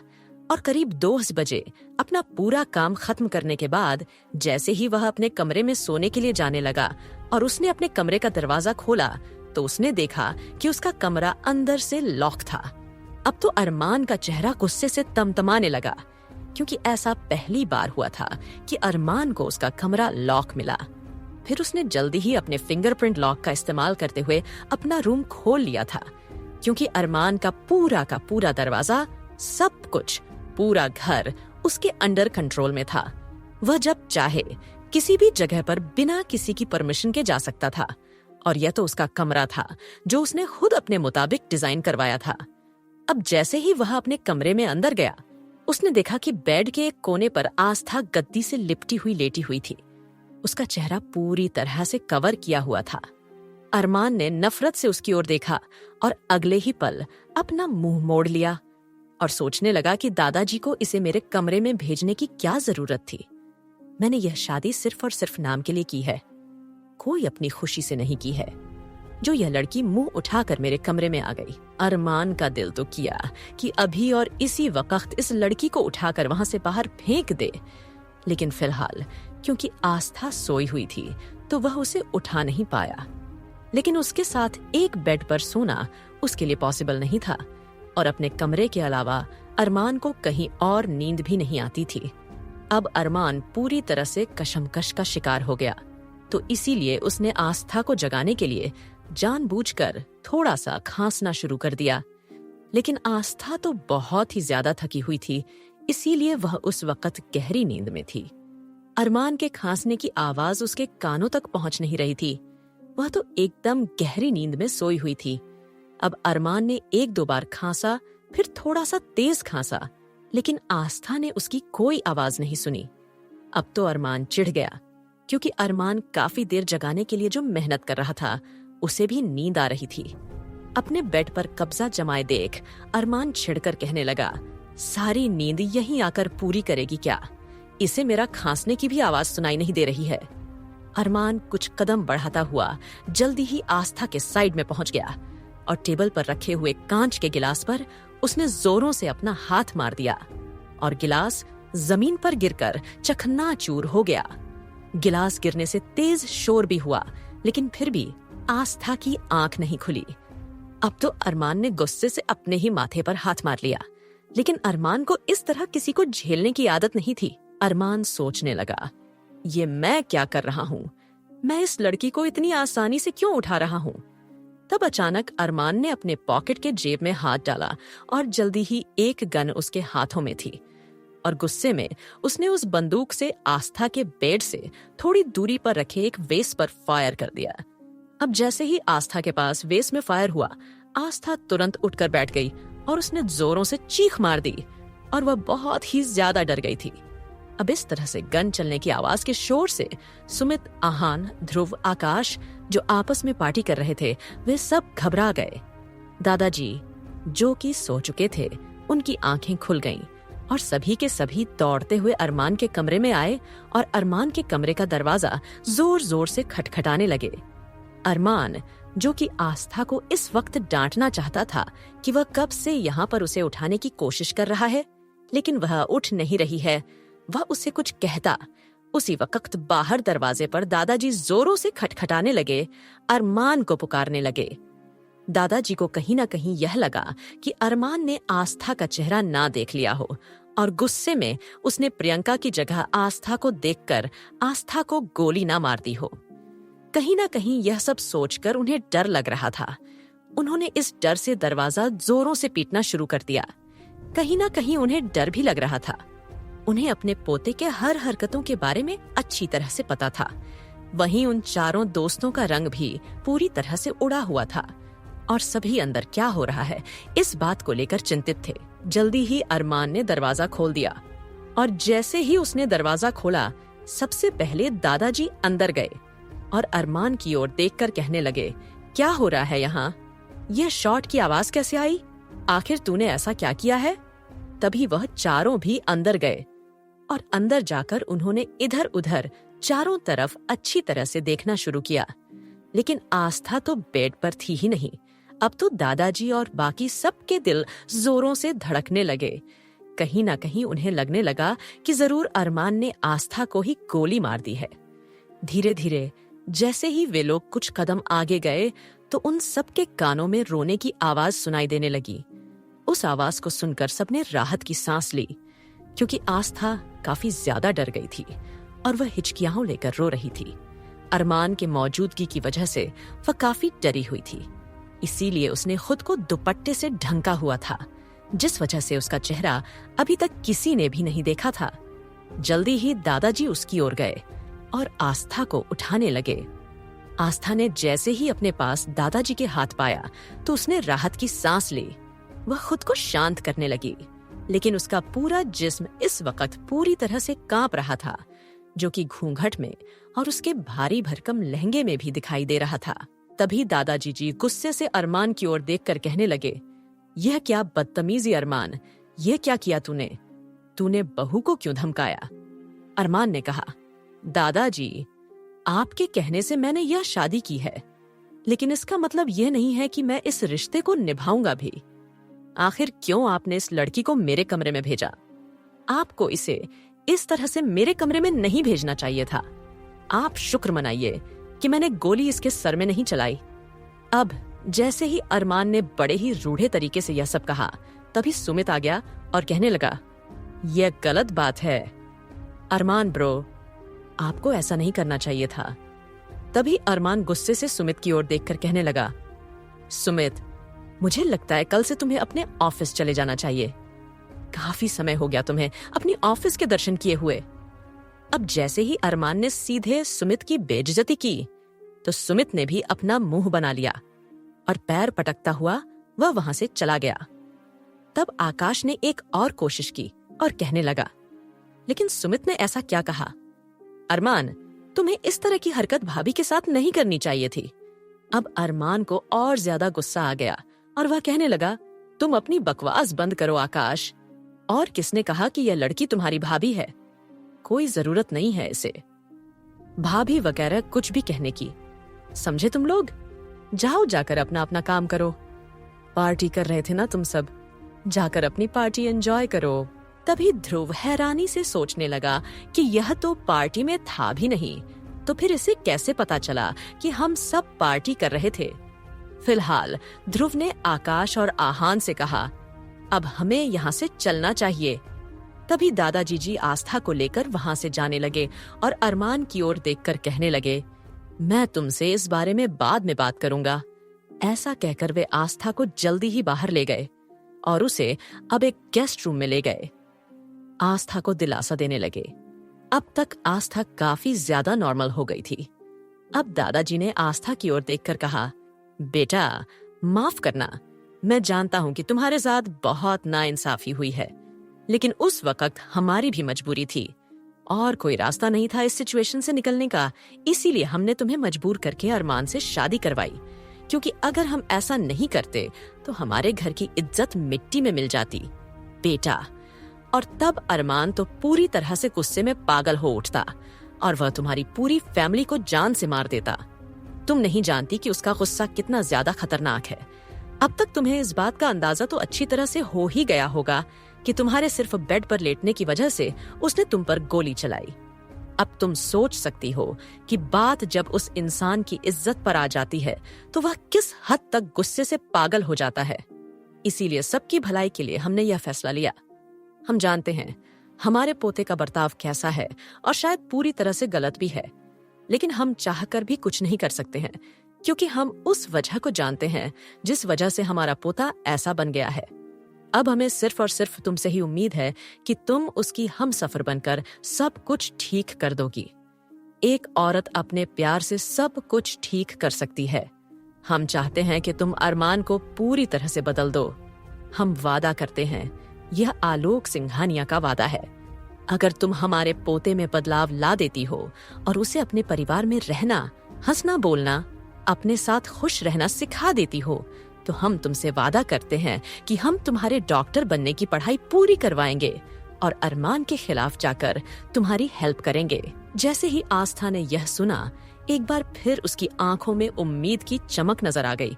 और करीब 2 बजे अपना पूरा काम खत्म करने के बाद जैसे ही वह अपने कमरे में सोने के लिए जाने लगा और उसने अपने कमरे का दरवाजा खोला तो उसने देखा कि उसका कमरा अंदर से लॉक था। अब तो अरमान का चेहरा गुस्से से तमतमाने लगा, क्योंकि ऐसा पहली बार हुआ था कि अरमान को उसका कमरा लॉक मिला। फिर उसने जल्दी ही अपने फिंगरप्रिंट लॉक का इस्तेमाल करते हुए अपना रूम खोल लिया था, क्योंकि अरमान का पूरा दरवाजा, सब कुछ, पूरा घर उसके अंडर कंट्रोल में था। वह जब चाहे किसी भी जगह पर बिना किसी की परमिशन के जा सकता था, और यह तो उसका कमरा था जो उसने खुद अपने मुताबिक डिजाइन करवाया था। अब जैसे ही वह अपने कमरे में अंदर गया, उसने देखा कि बेड के एक कोने पर आस्था गद्दी से लिपटी हुई लेटी हुई थी। उसका चेहरा पूरी तरह से कवर किया हुआ था। अरमान ने नफरत से उसकी ओर देखा और अगले ही पल अपना मुंह मोड़ लिया और सोचने लगा कि दादाजी को इसे मेरे कमरे में भेजने की क्या जरूरत थी। मैंने यह शादी सिर्फ और सिर्फ नाम के लिए की है, कोई अपनी खुशी से नहीं की है। जो यह लड़की मुंह उठाकर मेरे कमरे में आ गई। अरमान का दिल तो किया कि अभी और इसी वक्त इस लड़की को उठाकर वहां से बाहर फेंक दे, लेकिन फिलहाल क्योंकि आस्था सोई हुई थी तो वह उसे उठा नहीं पाया। लेकिन उसके साथ एक बेड पर सोना उसके लिए पॉसिबल नहीं था, और अपने कमरे के अलावा अरमान को कहीं और नींद भी नहीं आती थी। अब अरमान पूरी तरह से कशमकश का शिकार हो गया, तो इसीलिए उसने आस्था को जगाने के लिए जानबूझकर थोड़ा सा खांसना शुरू कर दिया। लेकिन आस्था तो बहुत ही ज्यादा थकी हुई थी, इसीलिए वह उस वक्त गहरी नींद में थी। अरमान के खांसने की आवाज उसके कानों तक पहुंच नहीं रही थी। वह तो एकदम गहरी नींद में सोई हुई थी। अब अरमान ने 1-2 बार खांसा, फिर थोड़ा सा तेज खांसा, लेकिन आस्था ने उसकी कोई आवाज नहीं सुनी। अब तो अरमान चिढ़ गया, क्योंकि अरमान काफी देर जगाने के लिए जो मेहनत कर रहा था उसे भी नींद आ रही थी। अपने बेड पर कब्जा जमाए देख अरमान छिड़कर कहने लगा, सारी नींद यहीं आकर पूरी करेगी क्या? इसे मेरा खांसने की भी आवाज सुनाई नहीं दे रही है। अरमान कुछ कदम बढ़ाता हुआ जल्दी ही आस्था के साइड में पहुंच गया और टेबल पर रखे हुए कांच के गिलास पर उसने जोरों से अपना हाथ मार दिया और गिलास जमीन पर गिरकर चकनाचूर हो गया। गिलास गिरने से तेज शोर भी हुआ, लेकिन फिर भी आस्था की आंख नहीं खुली। अब तो अरमान ने गुस्से से अपने ही माथे पर हाथ मार लिया, लेकिन अरमान को इस तरह किसी को झेलने की आदत नहीं थी। अरमान सोचने लगा, ये मैं क्या कर रहा हूँ? मैं इस लड़की को इतनी आसानी से क्यों उठा रहा हूँ? तब अचानक अरमान ने अपने पॉकेट के जेब में हाथ डाला और जल्दी ही एक गन उसके हाथों में थी और गुस्से में उसने उस बंदूक से आस्था के बेड से थोड़ी दूरी पर रखे एक वेस पर फायर कर दिया। अब जैसे ही आस्था के पास वेस में फायर हुआ, आस्था तुरंत उठकर बैठ गई और उसने जोरों से चीख मार दी और वह बहुत ही ज्यादा डर गई थी। अब इस तरह से गन चलने की आवाज के शोर से सुमित, आहान, ध्रुव, आकाश जो आपस में पार्टी कर रहे थे वे सब घबरा गए। दादाजी जो कि सो चुके थे उनकी आंखें खुल गईं और सभी के सभी दौड़ते हुए अरमान के कमरे में आए और अरमान के कमरे का दरवाजा जोर जोर से खटखटाने लगे। अरमान, जो कि आस्था को इस वक्त डांटना चाहता था कि वह कब से यहाँ पर उसे उठाने की कोशिश कर रहा है, लेकिन वह उठ नहीं रही है, वह उसे कुछ कहता। उसी वक्त बाहर दरवाजे पर दादाजी जोरों से खटखटाने लगे, अरमान को पुकारने लगे। दादाजी को कहीं ना कहीं यह लगा कि अरमान ने आस्था का चेहरा ना देख लिया हो और गुस्से में उसने प्रियंका की जगह आस्था को देखकर आस्था को गोली ना मार दी हो। कहीं ना कहीं यह सब सोचकर उन्हें डर लग रहा था। उन्होंने इस डर से दरवाजा जोरों से पीटना शुरू कर दिया। कहीं ना कहीं उन्हें डर भी लग रहा था। उन्हें अपने पोते के हर हरकतों के बारे में अच्छी तरह से पता था। वहीं उन चारों दोस्तों का रंग भी पूरी तरह से उड़ा हुआ था और सभी अंदर क्या हो रहा है इस बात को लेकर चिंतित थे। जल्दी ही अरमान ने दरवाजा खोल दिया और जैसे ही उसने दरवाजा खोला, सबसे पहले दादाजी अंदर गए और अरमान की ओर देखकर कहने लगे, क्या हो रहा है यहाँ? यह शॉट की आवाज कैसे आई? आखिर तूने ऐसा क्या किया है? तभी वह चारों भी अंदर गए और अंदर जाकर उन्होंने इधर उधर चारों तरफ अच्छी तरह से देखना शुरू किया, लेकिन आस्था तो बेड पर थी ही नहीं। अब तो दादाजी और बाकी सबके दिल जोरों से धड़कने लगे। कहीं ना कहीं उन्हें लगने लगा कि जरूर अरमान ने आस्था को ही गोली मार दी है। धीरे धीरे जैसे ही वे लोग कुछ कदम आगे गए तो उन सबके कानों में रोने की आवाज सुनाई देने लगी। उस आवाज को सुनकर सबने राहत की सांस ली, क्योंकि आस्था काफी ज्यादा डर गई थी और वह हिचकियां लेकर रो रही थी। अरमान के मौजूदगी की वजह से वह काफी डरी हुई थी, इसीलिए उसने खुद को दुपट्टे से ढंका हुआ था, जिस वजह से उसका चेहरा अभी तक किसी ने भी नहीं देखा था। जल्दी ही दादाजी उसकी ओर गए और आस्था को उठाने लगे। आस्था ने जैसे ही अपने पास दादाजी के हाथ पाया तो उसने राहत की सांस ली। वह खुद को शांत करने लगी, लेकिन उसका पूरा जिस्म इस वक्त पूरी तरह से कांप रहा था, जो कि घूंघट में और उसके भारी भरकम लहंगे में भी दिखाई दे रहा था। तभी दादाजी जी गुस्से से अरमान की ओर देखकर कहने लगे, यह क्या बदतमीजी अरमान, यह क्या किया तूने? तूने बहू को क्यों धमकाया? अरमान ने कहा, दादाजी, आपके कहने से मैंने यह शादी की है, लेकिन इसका मतलब यह नहीं है कि मैं इस रिश्ते को निभाऊंगा भी। आखिर क्यों आपने इस लड़की को मेरे कमरे में भेजा? आपको इसे इस तरह से मेरे कमरे में नहीं भेजना चाहिए था। आप शुक्र मनाइए कि मैंने गोली इसके सर में नहीं चलाई। अब जैसे ही अरमान ने बड़े ही रूढ़े तरीके से यह सब कहा, तभी सुमित आ गया और कहने लगा, यह गलत बात है। अरमान ब्रो, आपको ऐसा नहीं करना चाहिए था। तभी अरमान गुस्से से सुमित की ओर देखकर कहने लगा, सुमित, मुझे लगता है कल से तुम्हें अपने ऑफिस चले जाना चाहिए। काफी समय हो गया तुम्हें अपनी ऑफिस के दर्शन किए हुए। अब जैसे ही अरमान ने सीधे सुमित की बेइज्जती की, तो सुमित ने भी अपना मुंह बना लिया और पैर पटकता हुआ वह वहां से चला गया। तब आकाश ने एक और कोशिश की और कहने लगा, लेकिन सुमित ने ऐसा क्या कहा? अरमान, तुम्हें इस तरह की हरकत भाभी के साथ नहीं करनी चाहिए थी। अब अरमान को और ज्यादा गुस्सा आ गया और वह कहने लगा, तुम अपनी बकवास बंद करो आकाश। और किसने कहा कि यह लड़की तुम्हारी भाभी है? कोई जरूरत नहीं है इसे भाभी वगैरह कुछ भी कहने की, समझे तुम लोग? जाओ जाकर अपना अपना काम करो। पार्टी कर रहे थे ना तुम सब, जाकर अपनी पार्टी एंजॉय करो। तभी ध्रुव हैरानी से सोचने लगा कि यह तो पार्टी में था भी नहीं, तो फिर इसे कैसे पता चला कि हम सब पार्टी कर रहे थे? फिलहाल ध्रुव ने आकाश और आहान से कहा, अब हमें यहाँ से चलना चाहिए। तभी दादाजी जी आस्था को लेकर वहां से जाने लगे और अरमान की ओर देखकर कहने लगे, मैं तुमसे इस बारे में बाद में बात करूंगा। ऐसा कहकर वे आस्था को जल्दी ही बाहर ले गए और उसे अब एक गेस्ट रूम में ले गए। आस्था को दिलासा देने लगे। अब तक आस्था काफी ज्यादा नॉर्मल हो गई थी। अब दादाजी ने आस्था की ओर देखकर कहा, बेटा माफ करना, मैं जानता हूं कि तुम्हारे साथ बहुत नाइंसाफी हुई है, लेकिन उस वक्त हमारी भी मजबूरी थी और कोई रास्ता नहीं था इस सिचुएशन से निकलने का, इसीलिए हमने तुम्हें मजबूर करके अरमान से शादी करवाई, क्योंकि अगर हम ऐसा नहीं करते तो हमारे घर की इज्जत मिट्टी में मिल जाती। बेटा। और तब अरमान तो पूरी तरह से गुस्से में पागल हो उठता और वह तुम्हारी पूरी फैमिली को जान से मार देता। तुम नहीं जानती कि उसका गुस्सा कितना ज्यादा खतरनाक है। अब तक तुम्हें इस बात का अंदाजा तो अच्छी तरह से हो ही गया होगा कि तुम्हारे सिर्फ बेड पर लेटने की वजह से उसने तुम पर गोली चलाई। अब तुम सोच सकती हो कि बात जब उस इंसान की इज्जत पर आ जाती है तो वह किस हद तक गुस्से से पागल हो जाता है। इसीलिए सबकी भलाई के लिए हमने यह फैसला लिया। हम जानते हैं हमारे पोते का बर्ताव कैसा है और शायद पूरी तरह से गलत भी है, लेकिन हम चाहकर भी कुछ नहीं कर सकते हैं क्योंकि हम उस वजह को जानते हैं जिस वजह से हमारा पोता ऐसा बन गया है। अब हमें सिर्फ और सिर्फ तुमसे ही उम्मीद है कि तुम उसकी हमसफर बनकर सब कुछ ठीक कर दोगी। एक औरत अपने प्यार से सब कुछ ठीक कर सकती है। हम चाहते हैं कि तुम अरमान को पूरी तरह से बदल दो। हम वादा करते हैं, यह आलोक सिंघानिया का वादा है। अगर तुम हमारे पोते में बदलाव ला देती हो और उसे अपने परिवार में रहना, हंसना, बोलना, अपने साथ खुश रहना सिखा देती हो, तो हम तुमसे वादा करते हैं कि हम तुम्हारे डॉक्टर बनने की पढ़ाई पूरी करवाएंगे और अरमान के खिलाफ जाकर तुम्हारी हेल्प करेंगे। जैसे ही आस्था ने यह सुना, एक बार फिर उसकी आंखों में उम्मीद की चमक नजर आ गई,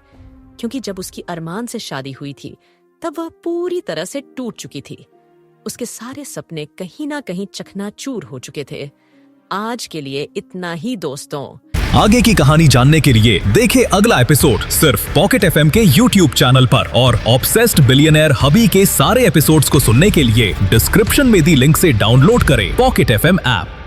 क्योंकि जब उसकी अरमान से शादी हुई थी तब वह पूरी तरह से टूट चुकी थी। उसके सारे सपने कहीं ना कहीं चकनाचूर हो चुके थे। आज के लिए इतना ही दोस्तों। आगे की कहानी जानने के लिए देखें अगला एपिसोड सिर्फ पॉकेट एफएम के YouTube चैनल पर, और ऑब्सेस्ड बिलियनेयर हबी के सारे एपिसोड्स को सुनने के लिए डिस्क्रिप्शन में दी लिंक से डाउनलोड करें पॉकेट एफएम ऐप।